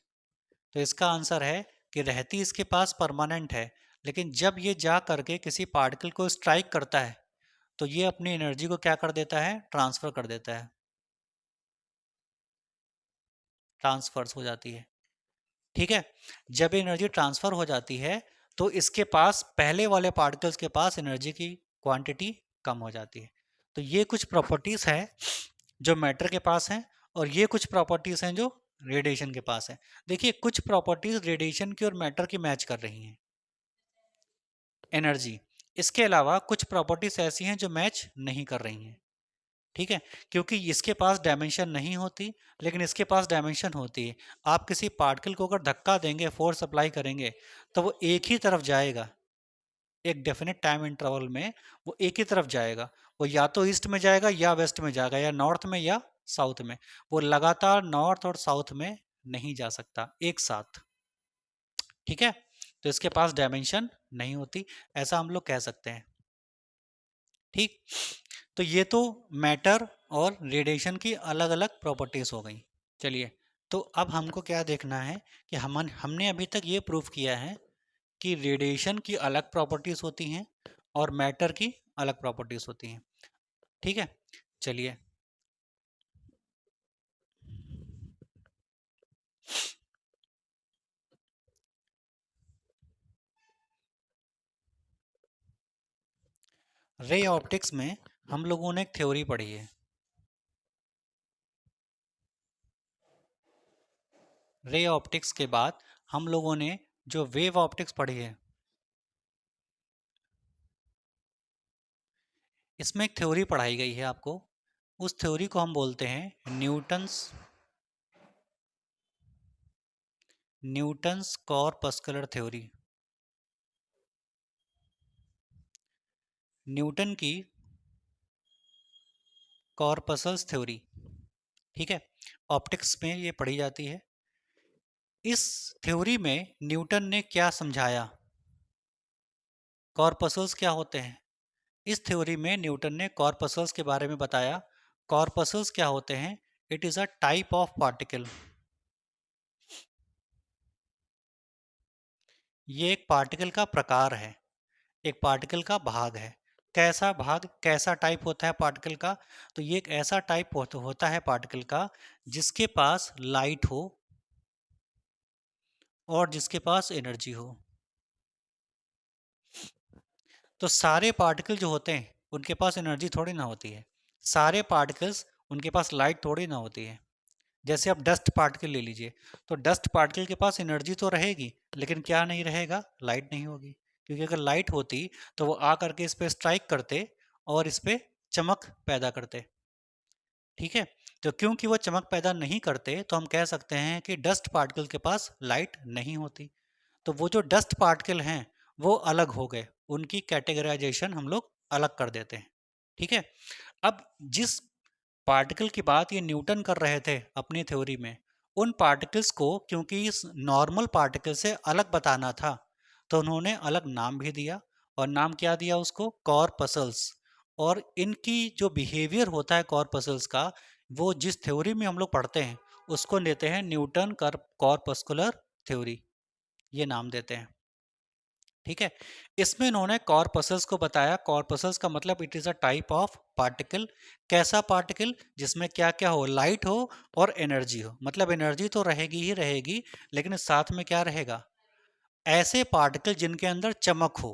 तो इसका आंसर है कि रहती इसके पास परमानेंट है। लेकिन जब ये जा करके किसी पार्टिकल को स्ट्राइक करता है तो ये अपनी एनर्जी को क्या कर देता है? ट्रांसफर कर देता है। ट्रांसफर्स हो जाती है। ठीक है। जब एनर्जी ट्रांसफर हो जाती है तो इसके पास, पहले वाले पार्टिकल्स के पास एनर्जी की क्वांटिटी कम हो जाती है। तो ये कुछ प्रॉपर्टीज हैं जो मैटर के पास हैं, और ये कुछ प्रॉपर्टीज हैं जो रेडिएशन के पास है। देखिए, कुछ प्रॉपर्टीज रेडिएशन की और मैटर की मैच कर रही हैं, एनर्जी। इसके अलावा कुछ प्रॉपर्टीज ऐसी हैं जो मैच नहीं कर रही हैं। ठीक है, क्योंकि इसके पास डायमेंशन नहीं होती लेकिन इसके पास डायमेंशन होती है। आप किसी पार्टिकल को अगर धक्का देंगे, फोर्स अप्लाई करेंगे, तो वो एक ही तरफ जाएगा, एक डेफिनेट टाइम इंटरवल में वो एक ही तरफ जाएगा। वो या तो ईस्ट में जाएगा या वेस्ट में जाएगा, या नॉर्थ में या साउथ में। वो लगातार नॉर्थ और साउथ में नहीं जा सकता एक साथ। ठीक है, तो इसके पास डायमेंशन नहीं होती, ऐसा हम लोग कह सकते हैं। ठीक, तो ये तो मैटर और रेडिएशन की अलग अलग प्रॉपर्टीज हो गई। चलिए, तो अब हमको क्या देखना है कि हमने अभी तक ये प्रूफ किया है कि रेडिएशन की अलग प्रॉपर्टीज होती हैं और मैटर की अलग प्रॉपर्टीज होती हैं। ठीक है, चलिए। रे ऑप्टिक्स में हम लोगों ने एक थ्योरी पढ़ी है। रे ऑप्टिक्स के बाद हम लोगों ने जो वेव ऑप्टिक्स पढ़ी है, इसमें एक थ्योरी पढ़ाई गई है आपको। उस थ्योरी को हम बोलते हैं न्यूटन्स कॉर्पस्कुलर थ्योरी। न्यूटन की कॉर्पसल्स थ्योरी। ठीक है, ऑप्टिक्स में ये पढ़ी जाती है। इस थ्योरी में न्यूटन ने क्या समझाया, कॉर्पसल्स क्या होते हैं। इस थ्योरी में न्यूटन ने कॉर्पसल्स के बारे में बताया। कॉर्पसल्स क्या होते हैं? It is a type of particle. ये एक पार्टिकल का प्रकार है, एक पार्टिकल का भाग है। कैसा भाग, कैसा टाइप होता है पार्टिकल का? तो ये एक ऐसा टाइप होता है पार्टिकल का जिसके पास लाइट हो और जिसके पास एनर्जी हो। तो सारे पार्टिकल जो होते हैं उनके पास एनर्जी थोड़ी ना होती है। सारे पार्टिकल्स, उनके पास लाइट थोड़ी ना होती है। जैसे आप डस्ट पार्टिकल ले लीजिए, तो डस्ट पार्टिकल के पास एनर्जी तो रहेगी लेकिन क्या नहीं रहेगा? लाइट नहीं होगी। क्योंकि अगर लाइट होती तो वो आ करके इस पे स्ट्राइक करते और इस पे चमक पैदा करते। ठीक है, तो क्योंकि वो चमक पैदा नहीं करते तो हम कह सकते हैं कि डस्ट पार्टिकल के पास लाइट नहीं होती। तो वो जो डस्ट पार्टिकल हैं वो अलग हो गए, उनकी कैटेगराइजेशन हम लोग अलग कर देते हैं। ठीक है, अब जिस पार्टिकल की बात ये न्यूटन कर रहे थे अपनी थ्योरी में, उन पार्टिकल्स को क्योंकि इस नॉर्मल पार्टिकल से अलग बताना था तो उन्होंने अलग नाम भी दिया। और नाम क्या दिया उसको? कॉर्पसल्स। और इनकी जो बिहेवियर होता है कॉर्पसल्स का, वो जिस थ्योरी में हम लोग पढ़ते हैं उसको लेते हैं न्यूटन कॉर्पस्कुलर थ्योरी, ये नाम देते हैं। ठीक है, इसमें इन्होंने कॉर्पसल्स को बताया। कॉर्पसल्स का मतलब it is a type of particle. कैसा पार्टिकल? जिसमें क्या क्या हो? लाइट हो और एनर्जी हो। मतलब एनर्जी तो रहेगी ही रहेगी लेकिन साथ में क्या रहेगा? ऐसे पार्टिकल जिनके अंदर चमक हो,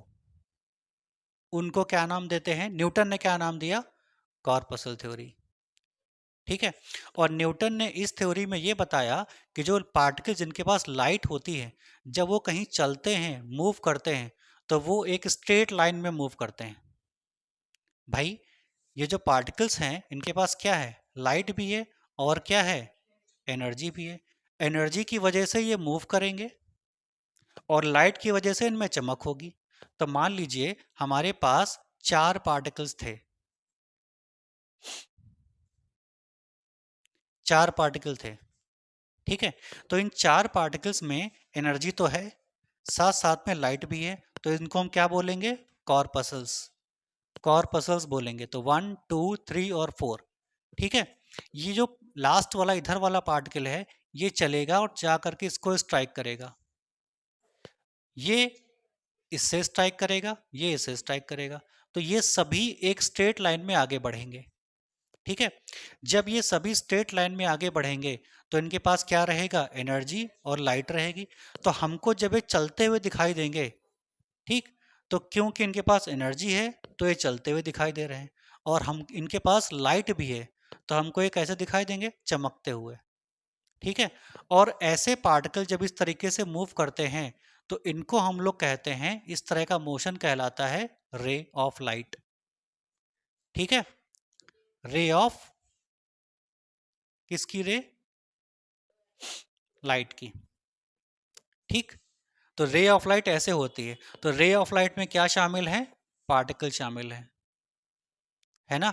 उनको क्या नाम देते हैं? न्यूटन ने क्या नाम दिया? Corpuscle theory. ठीक है, और न्यूटन ने इस थ्योरी में ये बताया कि जो पार्टिकल जिनके पास लाइट होती है, जब वो कहीं चलते हैं, मूव करते हैं, तो वो एक स्ट्रेट लाइन में मूव करते हैं। भाई, ये जो पार्टिकल्स हैं इनके पास क्या है? लाइट भी है और क्या है? एनर्जी भी है। एनर्जी की वजह से ये मूव करेंगे और लाइट की वजह से इनमें चमक होगी। तो मान लीजिए हमारे पास चार पार्टिकल्स थे, चार पार्टिकल थे। ठीक है, तो इन चार पार्टिकल्स में एनर्जी तो है, साथ साथ में लाइट भी है। तो इनको हम क्या बोलेंगे? कॉर्पसल्स। कॉर्पसल्स बोलेंगे। तो 1 2 3 और 4। ठीक है, ये जो लास्ट वाला इधर वाला पार्टिकल है, ये चलेगा और जा करके इसको स्ट्राइक करेगा। ये इससे स्ट्राइक करेगा, ये इससे स्ट्राइक करेगा। तो ये सभी एक स्ट्रेट लाइन में आगे बढ़ेंगे। ठीक है, जब ये सभी स्ट्रेट लाइन में आगे बढ़ेंगे तो इनके पास क्या रहेगा? एनर्जी और लाइट रहेगी। तो हमको जब ये चलते हुए दिखाई देंगे, ठीक, तो क्योंकि इनके पास एनर्जी है तो ये चलते हुए दिखाई दे रहे हैं, और हम इनके पास लाइट भी है तो हमको ये कैसे दिखाई देंगे? चमकते हुए। ठीक है, और ऐसे पार्टिकल जब इस तरीके से मूव करते हैं तो इनको हम लोग कहते हैं, इस तरह का मोशन कहलाता है रे ऑफ लाइट। ठीक है, रे ऑफ किसकी रे? लाइट की। ठीक, तो रे ऑफ लाइट ऐसे होती है। तो रे ऑफ लाइट में क्या शामिल है? पार्टिकल शामिल है ना?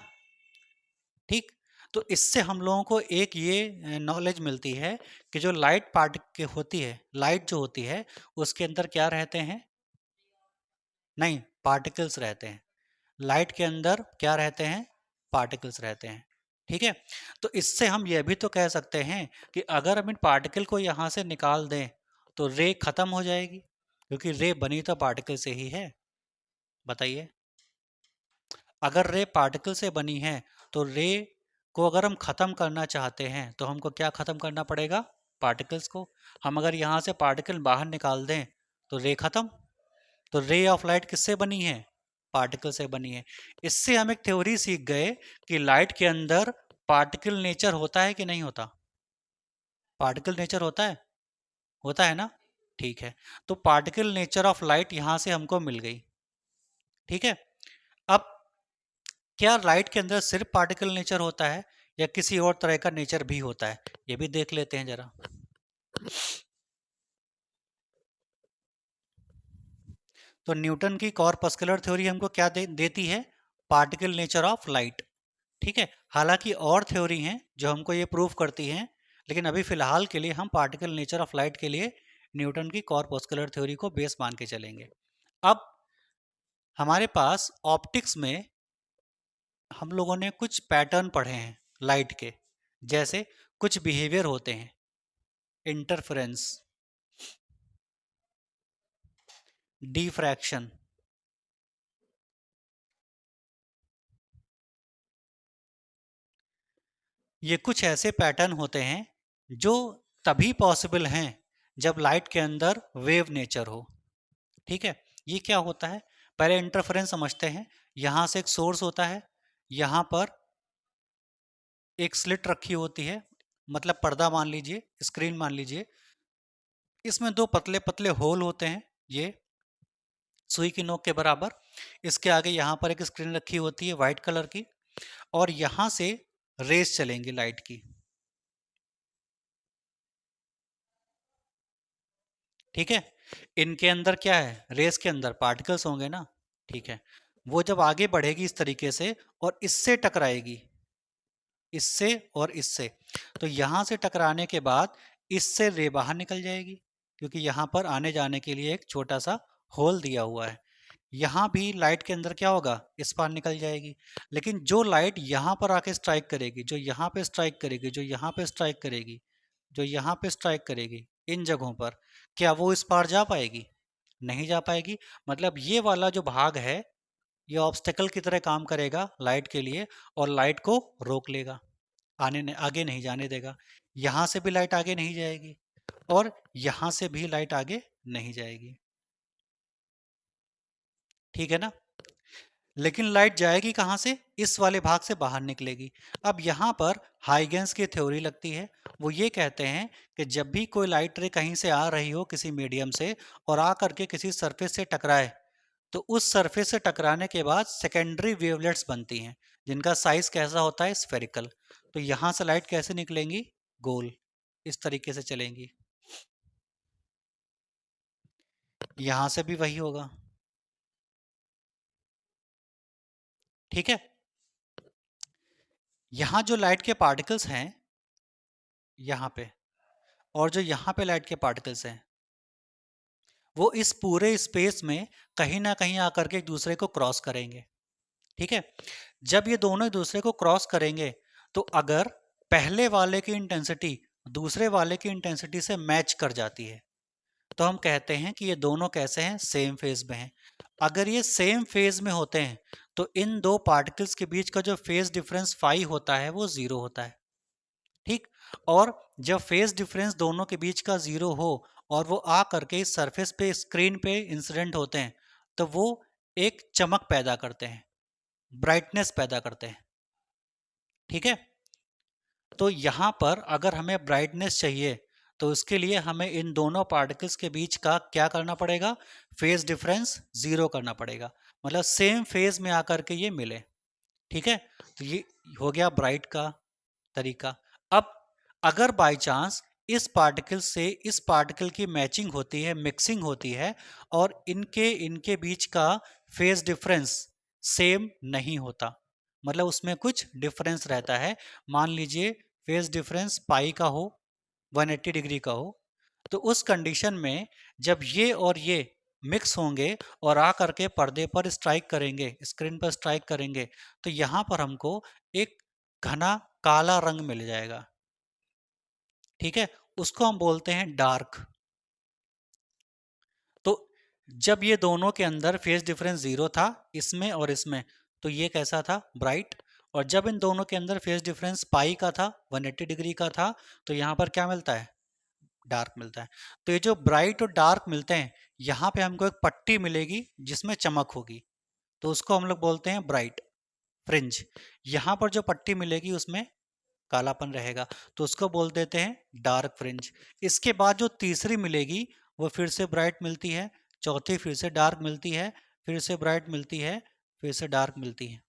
ठीक, तो इससे हम लोगों को एक ये नॉलेज मिलती है कि जो लाइट पार्टिकल होती है, लाइट जो होती है उसके अंदर क्या रहते हैं? नहीं, पार्टिकल्स रहते हैं। लाइट के अंदर क्या रहते हैं? पार्टिकल्स रहते हैं। ठीक है, तो इससे हम यह भी तो कह सकते हैं कि अगर हम इन पार्टिकल को यहां से निकाल दें तो रे खत्म हो जाएगी, क्योंकि रे बनी तो पार्टिकल से ही है। बताइए, अगर रे पार्टिकल से बनी है तो रे को अगर हम खत्म करना चाहते हैं तो हमको क्या खत्म करना पड़ेगा? पार्टिकल्स को। हम अगर यहाँ से पार्टिकल बाहर निकाल दें तो रे खत्म। तो रे ऑफ लाइट किससे बनी है? पार्टिकल से बनी है। इससे हम एक थ्योरी सीख गए कि लाइट के अंदर पार्टिकल नेचर होता है कि नहीं होता? पार्टिकल नेचर होता है? होता है ना? ठीक है, तो पार्टिकल नेचर ऑफ लाइट यहां से हमको मिल गई। ठीक है, अब क्या लाइट के अंदर सिर्फ पार्टिकल नेचर होता है या किसी और तरह का नेचर भी होता है? ये भी देख लेते हैं जरा। तो न्यूटन की कॉर्पस्कुलर थ्योरी हमको क्या देती है? Particle nature of light. ठीक है, हालांकि और थ्योरी हैं जो हमको ये प्रूव करती हैं, लेकिन अभी फिलहाल के लिए हम पार्टिकल नेचर ऑफ लाइट के लिए न्यूटन की कॉर्पस्कुलर थ्योरी को बेस मान के चलेंगे। अब हमारे पास ऑप्टिक्स में हम लोगों ने कुछ पैटर्न पढ़े हैं लाइट के, जैसे कुछ बिहेवियर होते हैं, इंटरफेरेंस, डिफ्रैक्शन। ये कुछ ऐसे पैटर्न होते हैं जो तभी पॉसिबल हैं जब लाइट के अंदर वेव नेचर हो। ठीक है, ये क्या होता है? पहले इंटरफेरेंस समझते हैं। यहां से एक सोर्स होता है, यहां पर एक स्लिट रखी होती है, मतलब पर्दा मान लीजिए, स्क्रीन मान लीजिए। इसमें दो पतले पतले होल होते हैं, ये सुई की नोक के बराबर। इसके आगे यहाँ पर एक स्क्रीन रखी होती है वाइट कलर की, और यहाँ से रेस चलेंगी लाइट की। ठीक है, इनके अंदर क्या है? रेस के अंदर पार्टिकल्स होंगे ना। ठीक है, वो जब आगे बढ़ेगी इस तरीके से और इससे टकराएगी, इससे और इससे, तो यहां से टकराने के बाद इससे रे बाहर निकल जाएगी, क्योंकि यहां पर आने जाने के लिए एक छोटा सा होल दिया हुआ है। यहां भी लाइट के अंदर क्या होगा? इस पार निकल जाएगी। लेकिन जो लाइट यहां पर आके स्ट्राइक करेगी, जो यहां पे स्ट्राइक करेगी, जो यहां पे स्ट्राइक करेगी, जो यहां पे स्ट्राइक करेगी, इन जगहों पर, क्या वो इस पार जा पाएगी? नहीं जा पाएगी। मतलब ये वाला जो भाग है ये ऑब्स्टेकल की तरह काम करेगा लाइट के लिए, और लाइट को रोक लेगा, आगे नहीं जाने देगा। यहां से भी लाइट आगे नहीं जाएगी और यहां से भी लाइट आगे नहीं जाएगी। ठीक है ना? लेकिन लाइट जाएगी कहां से? इस वाले भाग से बाहर निकलेगी। अब यहां पर हाइगेंस की थ्योरी लगती है। वो ये कहते हैं कि जब भी कोई लाइट रे कहीं से आ रही हो किसी मीडियम से और आ करके किसी सरफेस से टकराए, तो उस सरफेस से टकराने के बाद सेकेंडरी वेवलेट्स बनती हैं, जिनका साइज कैसा होता है? स्फेरिकल। तो यहां से लाइट कैसे निकलेंगी? गोल, इस तरीके से चलेंगी। यहां से भी वही होगा। ठीक है, यहां जो लाइट के पार्टिकल्स हैं यहां पे, और जो यहां पे लाइट के पार्टिकल्स हैं, वो इस पूरे स्पेस में कहीं ना कहीं आकर के एक दूसरे को क्रॉस करेंगे। ठीक है, जब ये दोनों एक दूसरे को क्रॉस करेंगे तो अगर पहले वाले की इंटेंसिटी दूसरे वाले की इंटेंसिटी से मैच कर जाती है तो हम कहते हैं कि ये दोनों कैसे हैं? सेम फेज में हैं। अगर ये सेम फेज में होते हैं तो इन दो पार्टिकल्स के बीच का जो फेज डिफरेंस फाई होता है वो जीरो होता है। ठीक, और जब फेज डिफरेंस दोनों के बीच का जीरो हो और वो आ करके इस सरफेस पे स्क्रीन पे इंसिडेंट होते हैं तो वो एक चमक पैदा करते हैं, ब्राइटनेस पैदा करते हैं। ठीक है, तो यहां पर अगर हमें ब्राइटनेस चाहिए तो उसके लिए हमें इन दोनों पार्टिकल्स के बीच का क्या करना पड़ेगा? फेज डिफरेंस जीरो करना पड़ेगा, मतलब सेम फेज में आकर के ये मिले। ठीक है, तो ये हो गया ब्राइट का तरीका। अब अगर बाय चांस इस पार्टिकल से इस पार्टिकल की मैचिंग होती है, मिक्सिंग होती है, और इनके इनके बीच का फेज डिफरेंस सेम नहीं होता, मतलब उसमें कुछ डिफरेंस रहता है, मान लीजिए फेज डिफरेंस पाई का हो, 180 डिग्री का हो, तो उस कंडीशन में जब ये और ये मिक्स होंगे और आ करके पर्दे पर स्ट्राइक करेंगे, स्क्रीन पर स्ट्राइक करेंगे, तो यहां पर हमको एक घना काला रंग मिल जाएगा। ठीक है, उसको हम बोलते हैं डार्क। तो जब ये दोनों के अंदर फेज डिफरेंस जीरो था, इसमें और इसमें, तो ये कैसा था, ब्राइट। और जब इन दोनों के अंदर फेज डिफरेंस पाई का था, 180 डिग्री का था, तो यहाँ पर क्या मिलता है, डार्क मिलता है। तो ये जो ब्राइट और डार्क मिलते हैं, यहाँ पे हमको एक पट्टी मिलेगी जिसमें चमक होगी, तो उसको हम लोग बोलते हैं ब्राइट फ्रिंज। यहाँ पर जो पट्टी मिलेगी उसमें कालापन रहेगा, तो उसको बोल देते हैं डार्क फ्रिंज। इसके बाद जो तीसरी मिलेगी वो फिर से ब्राइट मिलती है, चौथी फिर से डार्क मिलती है, फिर से ब्राइट मिलती है, फिर से डार्क मिलती है।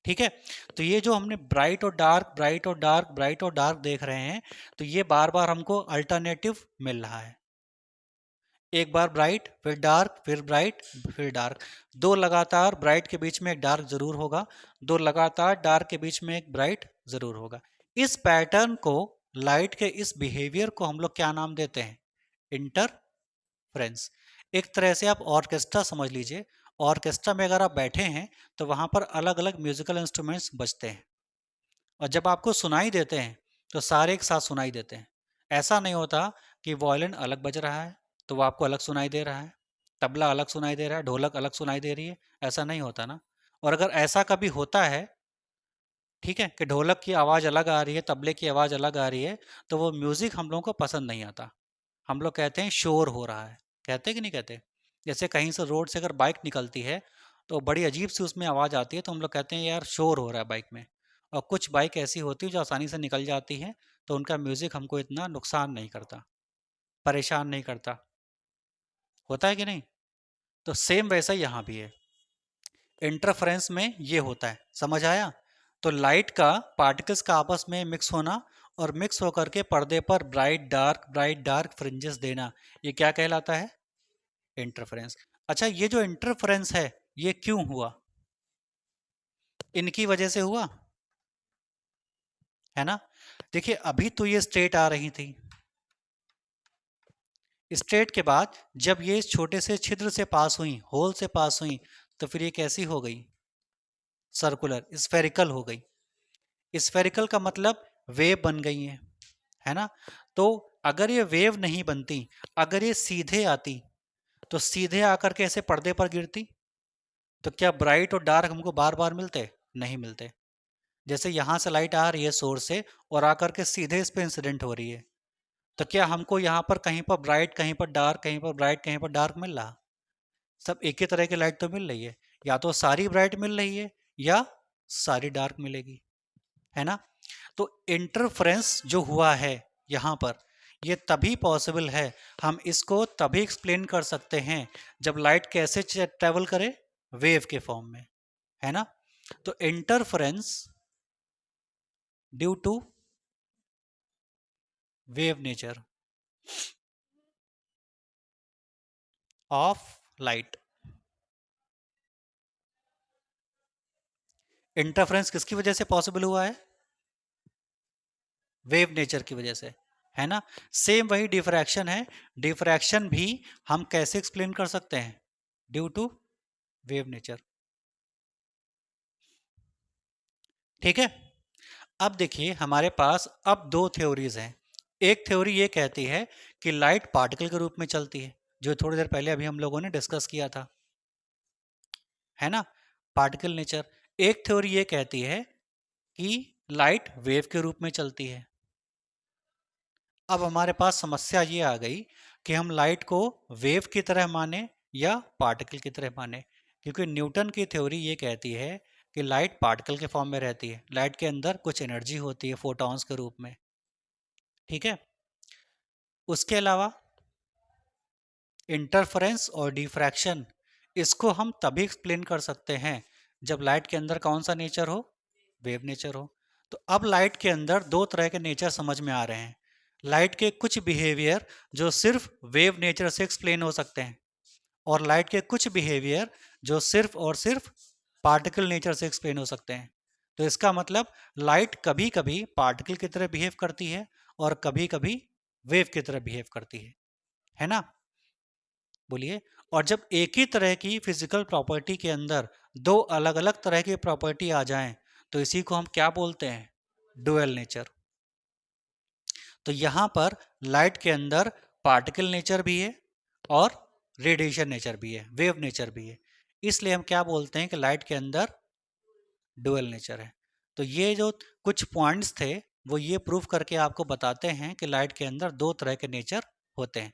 ठीक है, तो ये जो हमने ब्राइट और डार्क, ब्राइट और डार्क, ब्राइट और डार्क देख रहे हैं, तो ये बार बार हमको अल्टरनेटिव मिल रहा है। एक बार ब्राइट, फिर डार्क, फिर ब्राइट, फिर डार्क। दो लगातार ब्राइट के बीच में एक डार्क जरूर होगा, दो लगातार डार्क के बीच में एक ब्राइट जरूर होगा। इस पैटर्न को, लाइट के इस बिहेवियर को हम लोग क्या नाम देते हैं, इंटरफ्रेंस। एक तरह से आप ऑर्केस्ट्रा समझ लीजिए। ऑर्केस्ट्रा में अगर आप बैठे हैं तो वहां पर अलग अलग म्यूजिकल इंस्ट्रूमेंट्स बजते हैं, और जब आपको सुनाई देते हैं तो सारे एक साथ सुनाई देते हैं। ऐसा नहीं होता कि वॉयलिन अलग बज रहा है तो वो आपको अलग सुनाई दे रहा है, तबला अलग सुनाई दे रहा है, ढोलक अलग सुनाई दे रही है, ऐसा नहीं होता ना। और अगर ऐसा कभी होता है, ठीक है, कि ढोलक की आवाज़ अलग आ रही है, तबले की आवाज़ अलग आ रही है, तो वो म्यूज़िक हम लोगों को पसंद नहीं आता। हम लोग कहते हैं शोर हो रहा है, कहते हैं कि नहीं कहते। जैसे कहीं से रोड से अगर बाइक निकलती है तो बड़ी अजीब सी उसमें आवाज़ आती है, तो हम लोग कहते हैं यार शोर हो रहा है बाइक में। और कुछ बाइक ऐसी होती है जो आसानी से निकल जाती हैं, तो उनका म्यूज़िक हमको इतना नुकसान नहीं करता, परेशान नहीं करता, होता है कि नहीं। तो सेम वैसा ही यहाँ भी है, इंटरफेरेंस में ये होता है, समझ आया। तो लाइट का पार्टिकल्स का आपस में मिक्स होना और मिक्स होकर के पर्दे पर ब्राइट डार्क फ्रिंजेस देना, ये क्या कहलाता है, इंटरफेरेंस। अच्छा, ये जो इंटरफेरेंस है ये क्यों हुआ, इनकी वजह से हुआ, है ना। देखिए अभी तो ये स्ट्रेट आ रही थी, स्ट्रेट के बाद जब ये इस छोटे से छिद्र से पास हुई, होल से पास हुई, तो फिर ये कैसी हो गई, सर्कुलर, स्फेरिकल हो गई। स्फेरिकल का मतलब वेव बन गई है ना। तो अगर ये वेव नहीं बनती, अगर ये सीधे आती, तो सीधे आकर के ऐसे पर्दे पर गिरती, तो क्या ब्राइट और डार्क हमको बार बार मिलते, नहीं मिलते। जैसे यहां से लाइट आ रही है सोर्स से और आकर के सीधे इस पे इंसिडेंट हो रही है, तो क्या हमको यहाँ पर कहीं पर ब्राइट, कहीं पर डार्क, कहीं पर ब्राइट, कहीं पर डार्क मिल रहा, सब एक ही तरह की लाइट तो मिल रही है। या तो सारी ब्राइट मिल रही है या सारी डार्क मिलेगी, है ना। तो इंटरफ्रेंस जो हुआ है यहाँ पर, ये तभी पॉसिबल है, हम इसको तभी एक्सप्लेन कर सकते हैं जब लाइट कैसे ट्रेवल करे, वेव के फॉर्म में, है ना। तो interference due to wave nature of light. Interference किसकी वजह से पॉसिबल हुआ है, वेव नेचर की वजह से, है ना। सेम वही डिफ्रैक्शन है, डिफ्रैक्शन भी हम कैसे एक्सप्लेन कर सकते हैं, ड्यू टू वेव नेचर। ठीक है, अब देखिए हमारे पास अब दो थ्योरीज हैं। एक थ्योरी ये कहती है कि लाइट पार्टिकल के रूप में चलती है, जो थोड़ी देर पहले अभी हम लोगों ने डिस्कस किया था, है ना, पार्टिकल नेचर। एक थ्योरी ये कहती है कि लाइट वेव के रूप में चलती है। अब हमारे पास समस्या ये आ गई कि हम लाइट को वेव की तरह माने या पार्टिकल की तरह माने, क्योंकि न्यूटन की थ्योरी ये कहती है कि लाइट पार्टिकल के फॉर्म में रहती है, लाइट के अंदर कुछ एनर्जी होती है फोटॉन्स के रूप में। ठीक है, उसके अलावा इंटरफेरेंस और डिफ्रैक्शन, इसको हम तभी एक्सप्लेन कर सकते हैं जब लाइट के अंदर कौन सा नेचर हो, वेव नेचर हो। तो अब लाइट के अंदर दो तरह के नेचर समझ में आ रहे हैं। लाइट के कुछ बिहेवियर जो सिर्फ वेव नेचर से एक्सप्लेन हो सकते हैं, और लाइट के कुछ बिहेवियर जो सिर्फ और सिर्फ पार्टिकल नेचर से एक्सप्लेन हो सकते हैं। तो इसका मतलब लाइट कभी कभी पार्टिकल की तरह बिहेव करती है और कभी कभी वेव की तरह बिहेव करती है ना? बोलिए। और जब एक ही तरह की फिजिकल प्रॉपर्टी के अंदर दो अलग अलग तरह की प्रॉपर्टी आ जाएं, तो इसी को हम क्या बोलते हैं? Dual nature. तो यहां पर लाइट के अंदर पार्टिकल नेचर भी है और रेडिएशन नेचर भी है, वेव नेचर भी है। इसलिए हम क्या बोलते हैं कि लाइट के अंदर डुअल नेचर है। तो ये जो कुछ पॉइंट्स थे वो ये प्रूव करके आपको बताते हैं कि लाइट के अंदर दो तरह के नेचर होते हैं।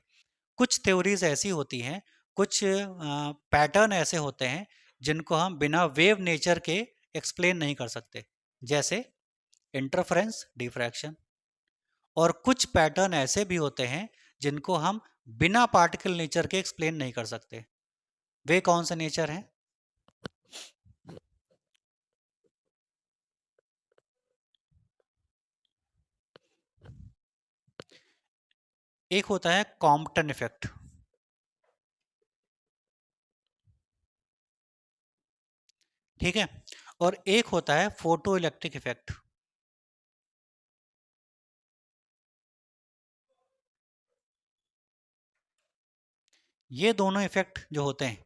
कुछ थ्योरीज ऐसी होती हैं, कुछ पैटर्न ऐसे होते हैं जिनको हम बिना वेव नेचर के एक्सप्लेन नहीं कर सकते, जैसे इंटरफेरेंस, डिफ्रैक्शन। और कुछ पैटर्न ऐसे भी होते हैं जिनको हम बिना पार्टिकल नेचर के एक्सप्लेन नहीं कर सकते। वे कौन से नेचर हैं? एक होता है कॉम्पटन इफेक्ट, ठीक है, और एक होता है फोटो इलेक्ट्रिक इफेक्ट। ये दोनों इफेक्ट जो होते हैं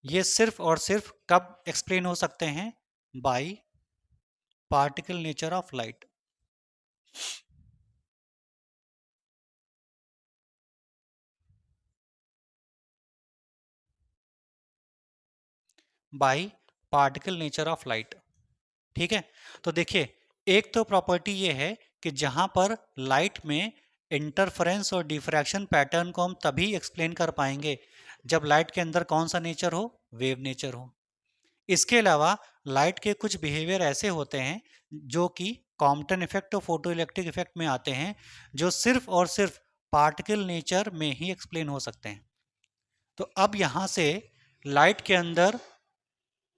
ये सिर्फ और सिर्फ कब एक्सप्लेन हो सकते हैं? By particle nature of light. By particle nature of light, ठीक है। तो देखिए, एक तो प्रॉपर्टी ये है कि जहां पर लाइट में इंटरफेरेंस और डिफ्रैक्शन पैटर्न को हम तभी एक्सप्लेन कर पाएंगे जब लाइट के अंदर कौन सा नेचर हो? वेव नेचर हो। इसके अलावा लाइट के कुछ बिहेवियर ऐसे होते हैं जो कि कॉम्पटन इफेक्ट और फोटो इलेक्ट्रिक इफेक्ट में आते हैं, जो सिर्फ और सिर्फ पार्टिकल नेचर में ही एक्सप्लेन हो सकते हैं। तो अब यहां से लाइट के अंदर,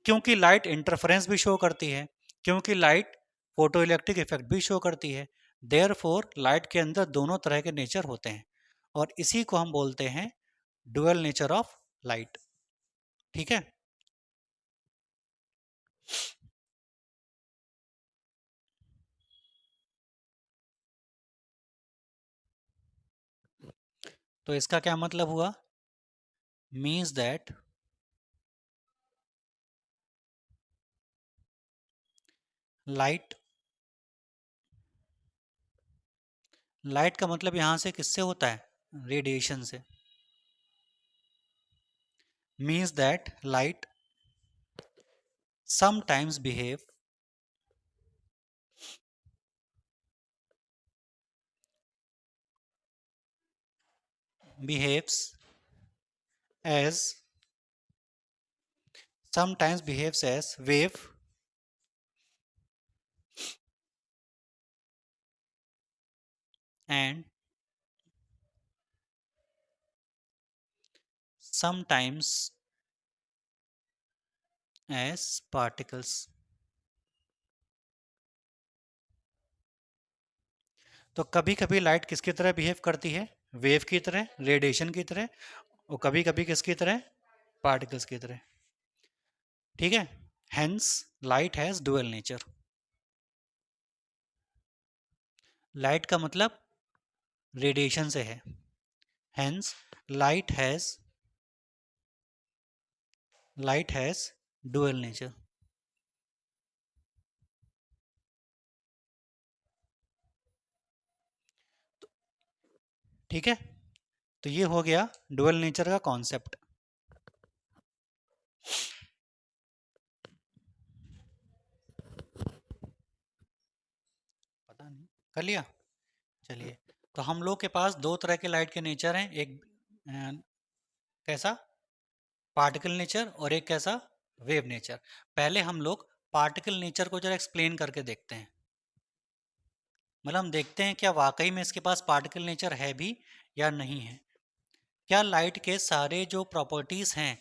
क्योंकि लाइट इंटरफेरेंस भी शो करती है, क्योंकि लाइट फोटो इलेक्ट्रिक इफेक्ट भी शो करती है, देयरफॉर लाइट के अंदर दोनों तरह के नेचर होते हैं, और इसी को हम बोलते हैं डुअल नेचर ऑफ लाइट, ठीक है। तो इसका क्या मतलब हुआ? मीन्स दैट लाइट, लाइट का मतलब यहां से किससे होता है? रेडिएशन से। Means that light sometimes behaves as sometimes behaves as wave and sometimes as particles। तो कभी कभी लाइट किसकी तरह बिहेव करती है? वेव की तरह, रेडिएशन की तरह, और कभी कभी किसकी तरह? पार्टिकल्स की तरह, ठीक है। Hence light has dual nature. Light का मतलब रेडिएशन से है, hence light has dual nature, ठीक है। तो ये हो गया डुअल नेचर का कॉन्सेप्ट। पता नहीं कर लिया। चलिए, तो हम लोग के पास दो तरह के लाइट के नेचर हैं, एक कैसा? पार्टिकल नेचर, और एक कैसा? Wave nature. पहले हम लोग पार्टिकल नेचर को जरा एक्सप्लेन करके देखते हैं। मतलब हम देखते हैं क्या वाकई में इसके पास पार्टिकल नेचर है भी या नहीं है। क्या लाइट के सारे जो प्रॉपर्टीज़ हैं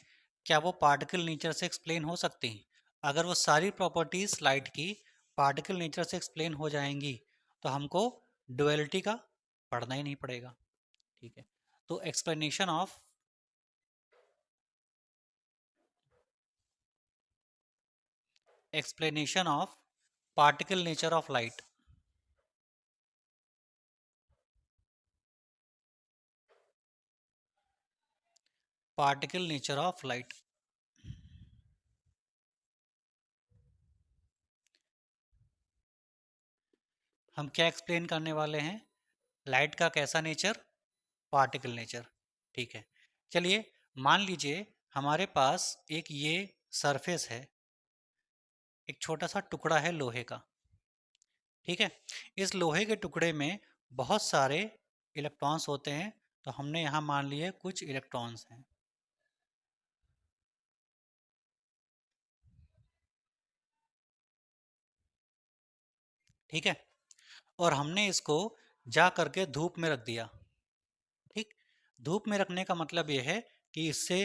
क्या वो पार्टिकल नेचर से एक्सप्लेन हो सकती हैं? अगर वो सारी प्रॉपर्टीज़ लाइट की पार्टिकल नेचर से एक्सप्लेन हो जाएंगी तो हमको डुअलिटी का पढ़ना ही नहीं पड़ेगा। ठीक है, तो explanation of particle nature of light. Particle nature of light. हम क्या एक्सप्लेन करने वाले हैं? लाइट का कैसा नेचर? Particle nature. ठीक है, चलिए मान लीजिए हमारे पास एक ये सरफेस है, एक छोटा सा टुकड़ा है लोहे का। ठीक है, इस लोहे के टुकड़े में बहुत सारे इलेक्ट्रॉन्स होते हैं, तो हमने यहाँ मान लिए कुछ इलेक्ट्रॉन्स हैं। ठीक है, और हमने इसको जा करके धूप में रख दिया। ठीक, धूप में रखने का मतलब ये है कि इससे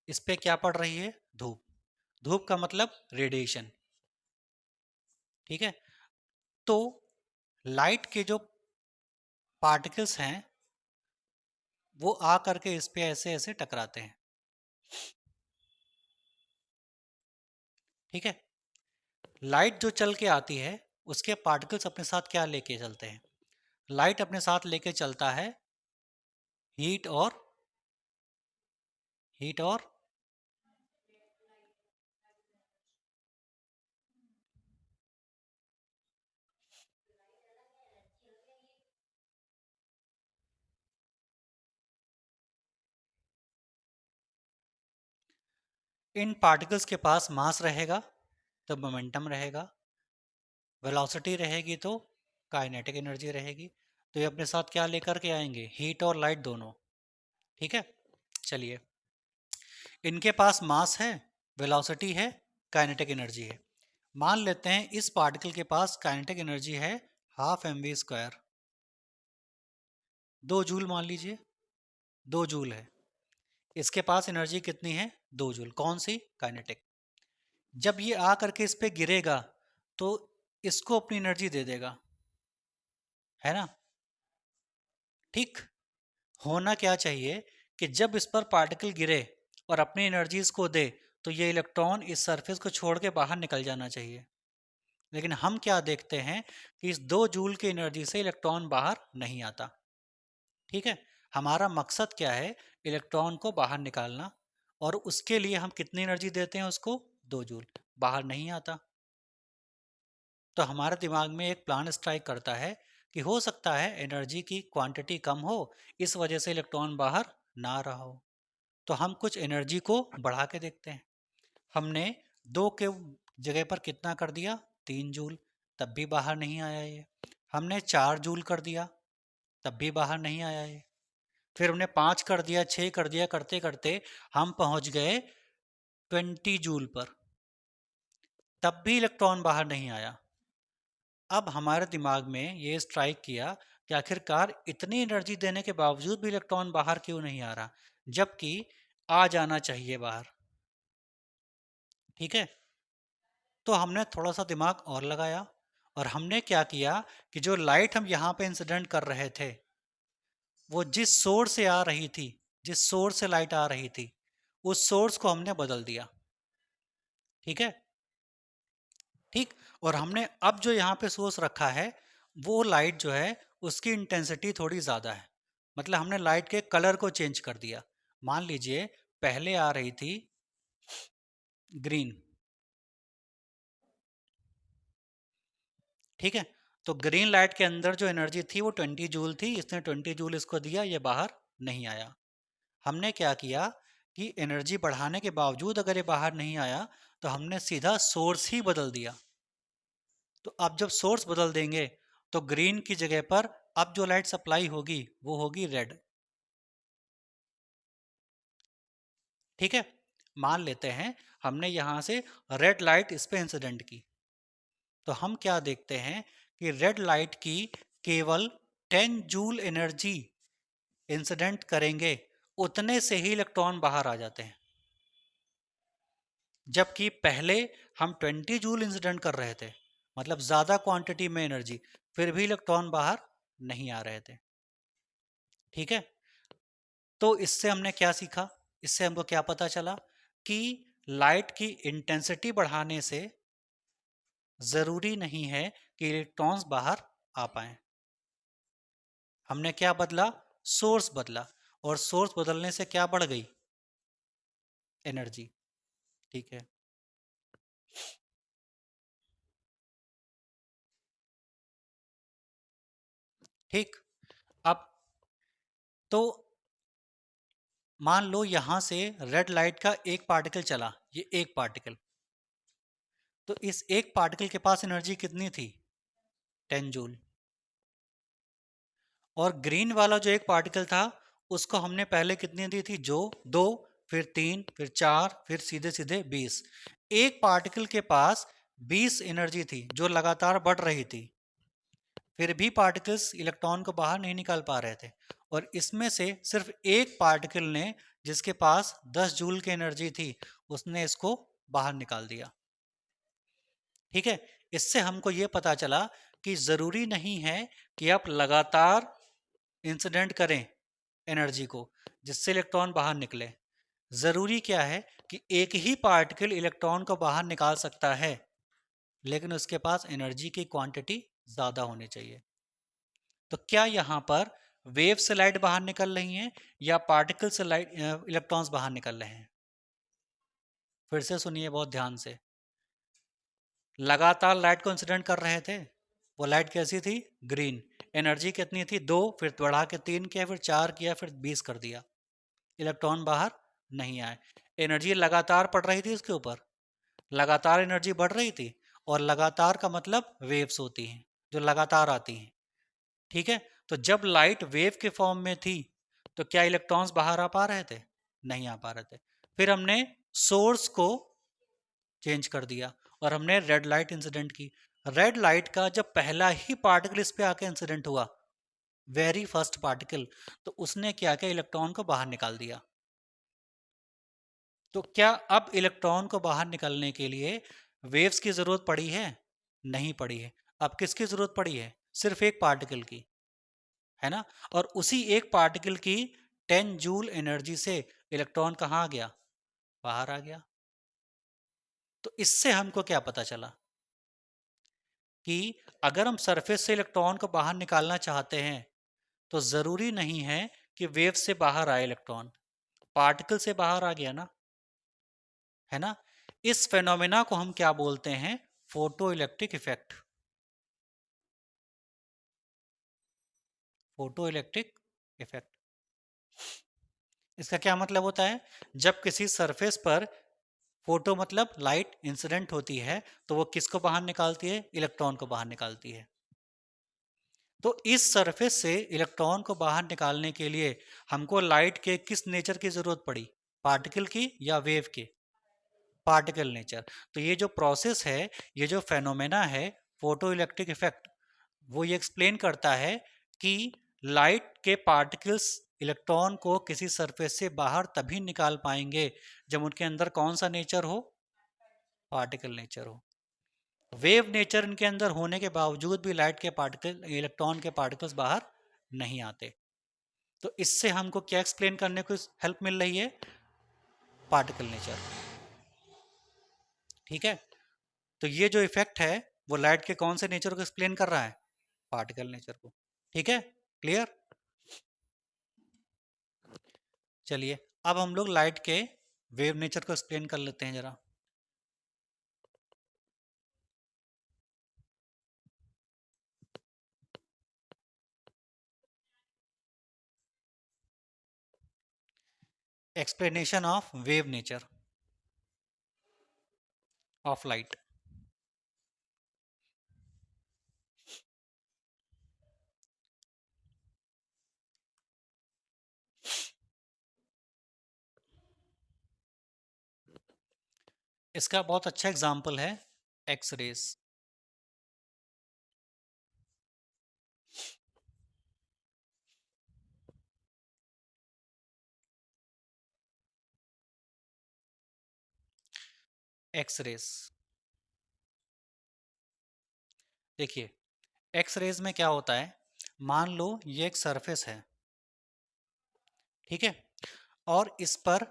इस पे क्या पड़ रही है? धूप। धूप का मतलब रेडिएशन। ठीक है, तो लाइट के जो पार्टिकल्स हैं वो आ करके इस पे ऐसे ऐसे टकराते हैं। ठीक है, लाइट जो चल के आती है उसके पार्टिकल्स अपने साथ क्या लेके चलते हैं? लाइट अपने साथ लेके चलता है हीट और हीट और इन पार्टिकल्स के पास मास रहेगा तो मोमेंटम रहेगा, वेलोसिटी रहेगी तो काइनेटिक एनर्जी रहेगी। तो ये अपने साथ क्या लेकर के आएंगे? हीट और लाइट दोनों। ठीक है, चलिए इनके पास मास है, वेलोसिटी है, काइनेटिक एनर्जी है। मान लेते हैं इस पार्टिकल के पास काइनेटिक एनर्जी है 12 mv², 2 जूल मान लीजिए, 2 जूल है। इसके पास एनर्जी कितनी है? 2 जूल। कौन सी? काइनेटिक। जब ये आ करके इस पे गिरेगा तो इसको अपनी एनर्जी दे देगा, है ना? ठीक, होना क्या चाहिए कि जब इस पर पार्टिकल गिरे और अपनी एनर्जी इसको दे तो ये इलेक्ट्रॉन इस सरफेस को छोड़ के बाहर निकल जाना चाहिए। लेकिन हम क्या देखते हैं कि इस 2 जूल की एनर्जी से इलेक्ट्रॉन बाहर नहीं आता। ठीक है, हमारा मकसद क्या है? इलेक्ट्रॉन को बाहर निकालना, और उसके लिए हम कितनी एनर्जी देते हैं उसको? 2 जूल। बाहर नहीं आता। तो हमारे दिमाग में एक प्लान स्ट्राइक करता है कि हो सकता है एनर्जी की क्वांटिटी कम हो, इस वजह से इलेक्ट्रॉन बाहर ना रहा हो। तो हम कुछ एनर्जी को बढ़ा के देखते हैं। हमने 2 के जगह पर कितना कर दिया? 3 जूल, तब भी बाहर नहीं आया ये। हमने 4 जूल कर दिया, तब भी बाहर नहीं आया ये। फिर हमने 5 कर दिया, 6 कर दिया, करते करते हम पहुंच गए 20 जूल पर, तब भी इलेक्ट्रॉन बाहर नहीं आया। अब हमारे दिमाग में ये स्ट्राइक किया कि आखिरकार इतनी एनर्जी देने के बावजूद भी इलेक्ट्रॉन बाहर क्यों नहीं आ रहा, जबकि आ जाना चाहिए बाहर। ठीक है, तो हमने थोड़ा सा दिमाग और लगाया, और हमने क्या किया कि जो लाइट हम यहाँ पे इंसिडेंट कर रहे थे वो जिस सोर्स से आ रही थी, जिस सोर्स से लाइट आ रही थी, उस सोर्स को हमने बदल दिया। ठीक है, ठीक, और हमने अब जो यहाँ पे सोर्स रखा है वो लाइट जो है उसकी इंटेंसिटी थोड़ी ज़्यादा है। मतलब हमने लाइट के कलर को चेंज कर दिया। मान लीजिए पहले आ रही थी ग्रीन। ठीक है, तो ग्रीन लाइट के अंदर जो एनर्जी थी वो 20 जूल थी, इसने 20 जूल इसको दिया, ये बाहर नहीं आया। हमने क्या किया कि एनर्जी बढ़ाने के बावजूद अगर ये बाहर नहीं आया तो हमने सीधा सोर्स ही बदल दिया। तो अब जब सोर्स बदल देंगे तो ग्रीन की जगह पर अब जो लाइट सप्लाई होगी वो होगी रेड। ठीक है, मान लेते हैं हमने यहां से रेड लाइट इस पे इंसिडेंट की, तो हम क्या देखते हैं कि रेड लाइट की केवल 10 जूल एनर्जी इंसिडेंट करेंगे, उतने से ही इलेक्ट्रॉन बाहर आ जाते हैं। जबकि पहले हम 20 जूल इंसिडेंट कर रहे थे, मतलब ज़्यादा क्वांटिटी में एनर्जी, फिर भी इलेक्ट्रॉन बाहर नहीं आ रहे थे। ठीक है, तो इससे हमने क्या सीखा, इससे हमको क्या पता चला कि लाइट की इंटेंसिटी बढ़ाने से ज़रूरी नहीं है कि इलेक्ट्रॉन्स बाहर आ पाए। हमने क्या बदला, सोर्स बदला, और सोर्स बदलने से क्या बढ़ गई, एनर्जी। ठीक है, ठीक। अब तो मान लो यहां से रेड लाइट का एक पार्टिकल चला, ये एक पार्टिकल, तो इस एक पार्टिकल के पास एनर्जी कितनी थी, 10 जूल। और ग्रीन वाला जो एक पार्टिकल था उसको हमने पहले कितनी दी थी, जो दो, फिर तीन, फिर चार, फिर सीधे सीधे 20। एक पार्टिकल के पास 20 एनर्जी थी जो लगातार बढ़ रही थी, फिर भी पार्टिकल्स इलेक्ट्रॉन को बाहर नहीं निकाल पा रहे थे। और इसमें से सिर्फ एक पार्टिकल ने, जिसके पास 10 जूल की एनर्जी थी, उसने इसको बाहर निकाल दिया। ठीक है, इससे हमको ये पता चला कि ज़रूरी नहीं है कि आप लगातार इंसिडेंट करें एनर्जी को जिससे इलेक्ट्रॉन बाहर निकले। ज़रूरी क्या है कि एक ही पार्टिकल इलेक्ट्रॉन को बाहर निकाल सकता है, लेकिन उसके पास एनर्जी की क्वांटिटी ज़्यादा होनी चाहिए। तो क्या यहाँ पर वेव से लाइट बाहर निकल रही हैं या पार्टिकल से लाइट, इलेक्ट्रॉन्स बाहर निकल रहे हैं? फिर से सुनिए बहुत ध्यान से। लगातार लाइट को इंसिडेंट कर रहे थे, वो लाइट कैसी थी, ग्रीन। एनर्जी कितनी थी, दो, फिर बढ़ा के तीन किया, फिर चार किया, फिर 20 कर दिया। इलेक्ट्रॉन बाहर नहीं आए। एनर्जी लगातार पड़ रही थी उसके ऊपर, लगातार एनर्जी बढ़ रही थी। और लगातार का मतलब वेव्स होती हैं जो लगातार आती हैं। ठीक है, तो जब लाइट वेव के फॉर्म में थी तो क्या इलेक्ट्रॉन्स बाहर आ पा रहे थे, नहीं आ पा रहे थे। फिर हमने सोर्स को चेंज कर दिया और हमने रेड लाइट इंसिडेंट की। रेड लाइट का जब पहला ही पार्टिकल इस पे आके इंसिडेंट हुआ, वेरी फर्स्ट पार्टिकल, तो उसने क्या किया, इलेक्ट्रॉन को बाहर निकाल दिया। तो क्या अब इलेक्ट्रॉन को बाहर निकालने के लिए वेव्स की जरूरत पड़ी है, नहीं पड़ी है। अब किसकी जरूरत पड़ी है, सिर्फ एक पार्टिकल की, है ना। और उसी एक पार्टिकल की 10 जूल एनर्जी से इलेक्ट्रॉन कहाँ आ गया, बाहर आ गया। तो इससे हमको क्या पता चला कि अगर हम सरफेस से इलेक्ट्रॉन को बाहर निकालना चाहते हैं तो जरूरी नहीं है कि वेव से बाहर आए इलेक्ट्रॉन, पार्टिकल से बाहर आ गया ना, है ना। इस फेनोमेना को हम क्या बोलते हैं, photo electric effect. Photo electric effect, इसका क्या मतलब होता है, जब किसी सरफेस पर फोटो मतलब लाइट इंसिडेंट होती है तो वो किसको बाहर निकालती है, इलेक्ट्रॉन को बाहर निकालती है। तो इस सरफेस से इलेक्ट्रॉन को बाहर निकालने के लिए हमको लाइट के किस नेचर की जरूरत पड़ी, पार्टिकल की या वेव के, पार्टिकल नेचर। तो ये जो प्रोसेस है, ये जो फेनोमेना है, फोटो इलेक्ट्रिक इफेक्ट, वो ये एक्सप्लेन करता है कि लाइट के पार्टिकल्स इलेक्ट्रॉन को किसी सरफेस से बाहर तभी निकाल पाएंगे जब उनके अंदर कौन सा नेचर हो, पार्टिकल नेचर हो। वेव नेचर इनके अंदर होने के बावजूद भी लाइट के पार्टिकल, इलेक्ट्रॉन के पार्टिकल्स बाहर नहीं आते। तो इससे हमको क्या एक्सप्लेन करने को हेल्प मिल रही है, पार्टिकल नेचर। ठीक है, तो ये जो इफेक्ट है वो लाइट के कौन से नेचर को एक्सप्लेन कर रहा है, पार्टिकल नेचर को। ठीक है, क्लियर। चलिए अब हम लोग लाइट के वेव नेचर को एक्सप्लेन कर लेते हैं जरा। Explanation of wave nature of light. इसका बहुत अच्छा एग्जाम्पल है एक्स रेस। एक्स रेस देखिए, एक्स रेज में क्या होता है, मान लो ये एक सरफेस है, ठीक है, और इस पर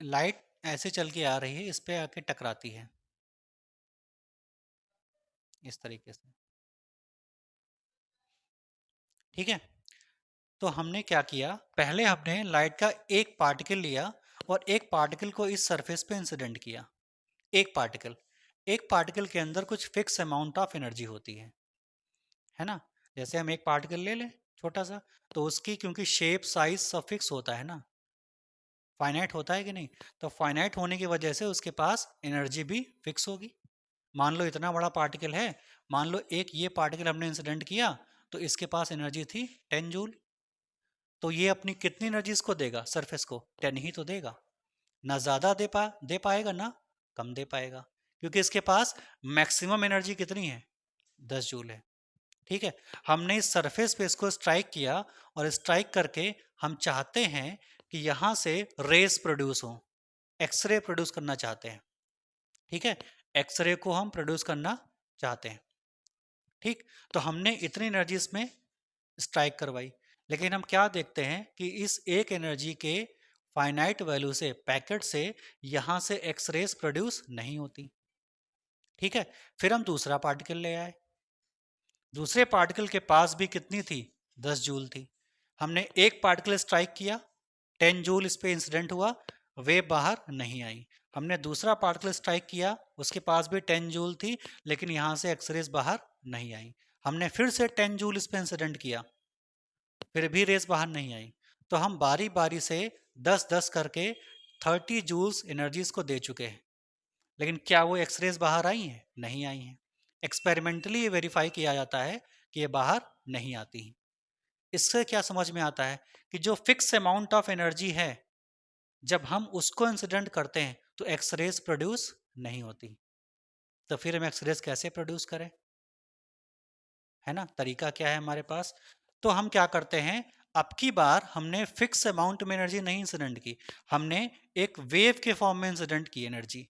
लाइट ऐसे चल के आ रही है, इस पे आके टकराती है इस तरीके से, ठीक है। तो हमने क्या किया, पहले हमने लाइट का एक पार्टिकल लिया और एक पार्टिकल को इस सरफेस पे इंसिडेंट किया। एक पार्टिकल, एक पार्टिकल के अंदर कुछ फिक्स अमाउंट ऑफ एनर्जी होती है ना। जैसे हम एक पार्टिकल ले लें छोटा सा, तो उसकी क्योंकि शेप साइज सब फिक्स होता है ना, फाइनाइट होता है कि नहीं, तो फाइनाइट होने की वजह से उसके पास एनर्जी भी फिक्स होगी। मान लो इतना बड़ा पार्टिकल है, मान लो एक ये पार्टिकल हमने इंसिडेंट किया, तो इसके पास एनर्जी थी 10 जूल। तो ये अपनी कितनी एनर्जी इसको देगा, सरफेस को 10 ही तो देगा, ना ज़्यादा दे पाएगा ना कम दे पाएगा, क्योंकि इसके पास मैक्सिमम एनर्जी कितनी है, 10 जूल है, ठीक है। हमने इस सरफेस पे इसको स्ट्राइक किया, और स्ट्राइक करके हम चाहते हैं कि यहाँ से रेस प्रोड्यूस हो, एक्सरे प्रोड्यूस करना चाहते हैं, ठीक है, एक्सरे को हम प्रोड्यूस करना चाहते हैं, ठीक। तो हमने इतनी एनर्जी इसमें स्ट्राइक करवाई, लेकिन हम क्या देखते हैं कि इस एक एनर्जी के फाइनाइट वैल्यू से, पैकेट से, यहाँ से एक्स रेस प्रोड्यूस नहीं होती, ठीक है। फिर हम दूसरा पार्टिकल ले आए, दूसरे पार्टिकल के पास भी कितनी थी, 10 जूल थी। हमने एक पार्टिकल स्ट्राइक किया, 10 जूल इस पे इंसिडेंट हुआ, वेव बाहर नहीं आई। हमने दूसरा पार्टिकल स्ट्राइक किया, उसके पास भी 10 जूल थी, लेकिन यहाँ से एक्सरेज बाहर नहीं आई। हमने फिर से 10 जूल इस पे इंसिडेंट किया, फिर भी रेस बाहर नहीं आई। तो हम बारी बारी से 10-10 करके 30 जूल्स एनर्जीज को दे चुके हैं, लेकिन क्या वो एक्सरेज बाहर आई हैं, नहीं आई हैं। एक्सपेरिमेंटली ये वेरीफाई किया जाता है कि ये बाहर नहीं आती हैं। इससे क्या समझ में आता है कि जो फिक्स अमाउंट ऑफ एनर्जी है, जब हम उसको इंसिडेंट करते हैं तो एक्सरेज प्रोड्यूस नहीं होती। तो फिर हम एक्सरेज कैसे प्रोड्यूस करें, है ना, तरीका क्या है हमारे पास। तो हम क्या करते हैं, अब की बार हमने फिक्स अमाउंट में एनर्जी नहीं इंसिडेंट की, हमने एक वेव के फॉर्म में इंसिडेंट की एनर्जी।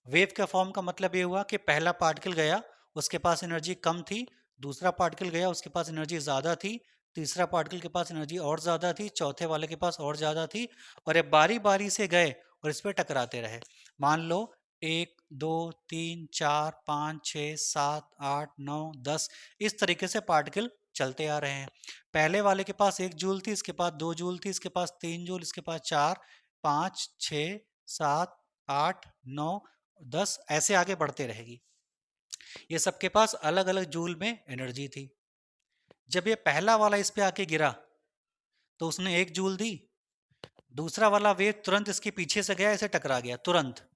वेव का फॉर्म का मतलब ये हुआ कि पहला पार्टिकल गया, उसके पास एनर्जी कम थी, दूसरा पार्टिकल गया, उसके पास एनर्जी ज़्यादा थी, तीसरा पार्टिकल के पास एनर्जी और ज़्यादा थी, चौथे वाले के पास और ज़्यादा थी, और ये बारी बारी से गए और इस पर टकराते रहे। मान लो 1 2 3 4 5 6 7 8 9 10, इस तरीके से पार्टिकल चलते आ रहे हैं। पहले वाले के पास 1 जूल थी, इसके पास 2 जूल थी, इसके पास 3 जूल, इसके पास 4 5 6 7 8 9 10, ऐसे आगे बढ़ते रहेगी। ये सबके पास अलग अलग जूल में एनर्जी थी। जब ये पहला वाला इस पे आके गिरा तो उसने 1 जूल दी, दूसरा वाला वेव तुरंत इसके पीछे से गया, इसे टकरा गया तुरंत,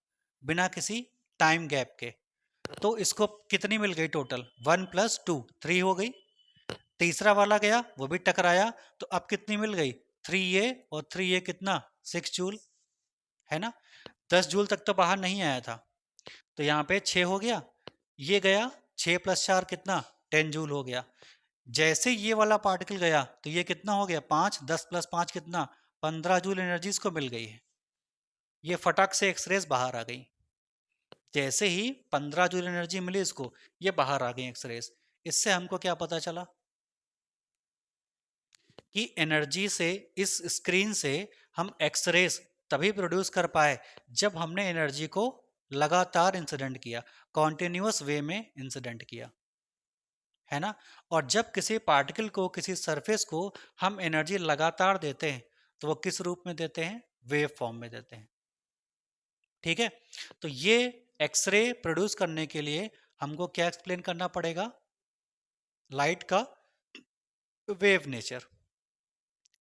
बिना किसी टाइम गैप के। तो इसको कितनी मिल गई टोटल, 1 + 2 3 हो गई। तीसरा वाला गया, वो भी टकराया, तो अब कितनी मिल गई, 3a, और 3a कितना, 6 जूल, है ना। 10 जूल तक तो बाहर नहीं आया था, तो यहाँ पे 6 हो गया, ये गया, 6 + 4 कितना, 10 जूल हो गया। जैसे ये वाला पार्टिकल गया तो ये कितना हो गया, 5, 10 + 5 कितना, 15 जूल एनर्जी इसको मिल गई है। ये फटाक से एक्सरेज बाहर आ गई, जैसे ही 15 जूल एनर्जी मिली इसको, ये बाहर आ गई एक्सरेज। इससे हमको क्या पता चला कि एनर्जी से, इस स्क्रीन से हम एक्सरेज तभी प्रोड्यूस कर पाए जब हमने एनर्जी को लगातार इंसिडेंट किया, कॉन्टिन्यूअस वे में इंसिडेंट किया, है ना। और जब किसी पार्टिकल को, किसी सरफेस को हम एनर्जी लगातार देते हैं, तो वो किस रूप में देते हैं, वेव फॉर्म में देते हैं, ठीक है। तो ये एक्सरे प्रोड्यूस करने के लिए हमको क्या एक्सप्लेन करना पड़ेगा, लाइट का वेव नेचर,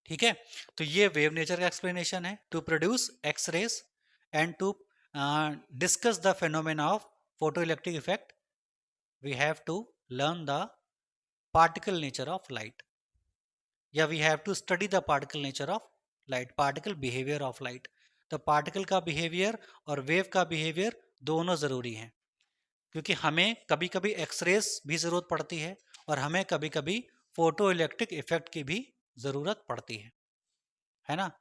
ठीक है। तो ये वेव नेचर का एक्सप्लेनेशन है, to produce X rays and to discuss the phenomena of photo electric effect, we have to learn the particle nature of light, या we have to study the particle nature of light, particle behaviour of light. तो particle का behaviour और wave का behaviour दोनों ज़रूरी हैं, क्योंकि हमें कभी कभी एक्सरेज भी ज़रूरत पड़ती है, और हमें कभी कभी फोटो इलेक्ट्रिक इफेक्ट की भी ज़रूरत पड़ती है ना।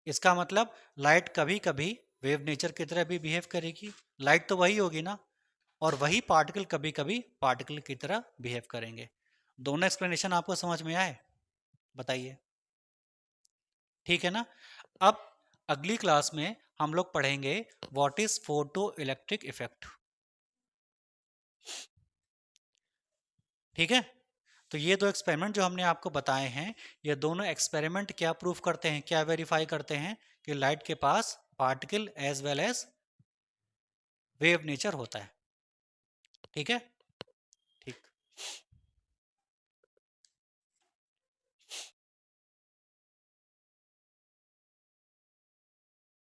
इसका मतलब लाइट कभी कभी वेव नेचर की तरह भी बिहेव करेगी, लाइट तो वही होगी ना, और वही पार्टिकल कभी कभी पार्टिकल की तरह बिहेव करेंगे। दोनों एक्सप्लेनेशन आपको समझ में आए? बताइए, ठीक है ना? अब अगली क्लास में हम लोग पढ़ेंगे what is photo electric effect. ठीक है, तो ये दो एक्सपेरिमेंट जो हमने आपको बताए हैं, ये दोनों एक्सपेरिमेंट क्या प्रूफ करते हैं, क्या वेरीफाई करते हैं कि लाइट के पास particle as well as wave nature होता है। ठीक है।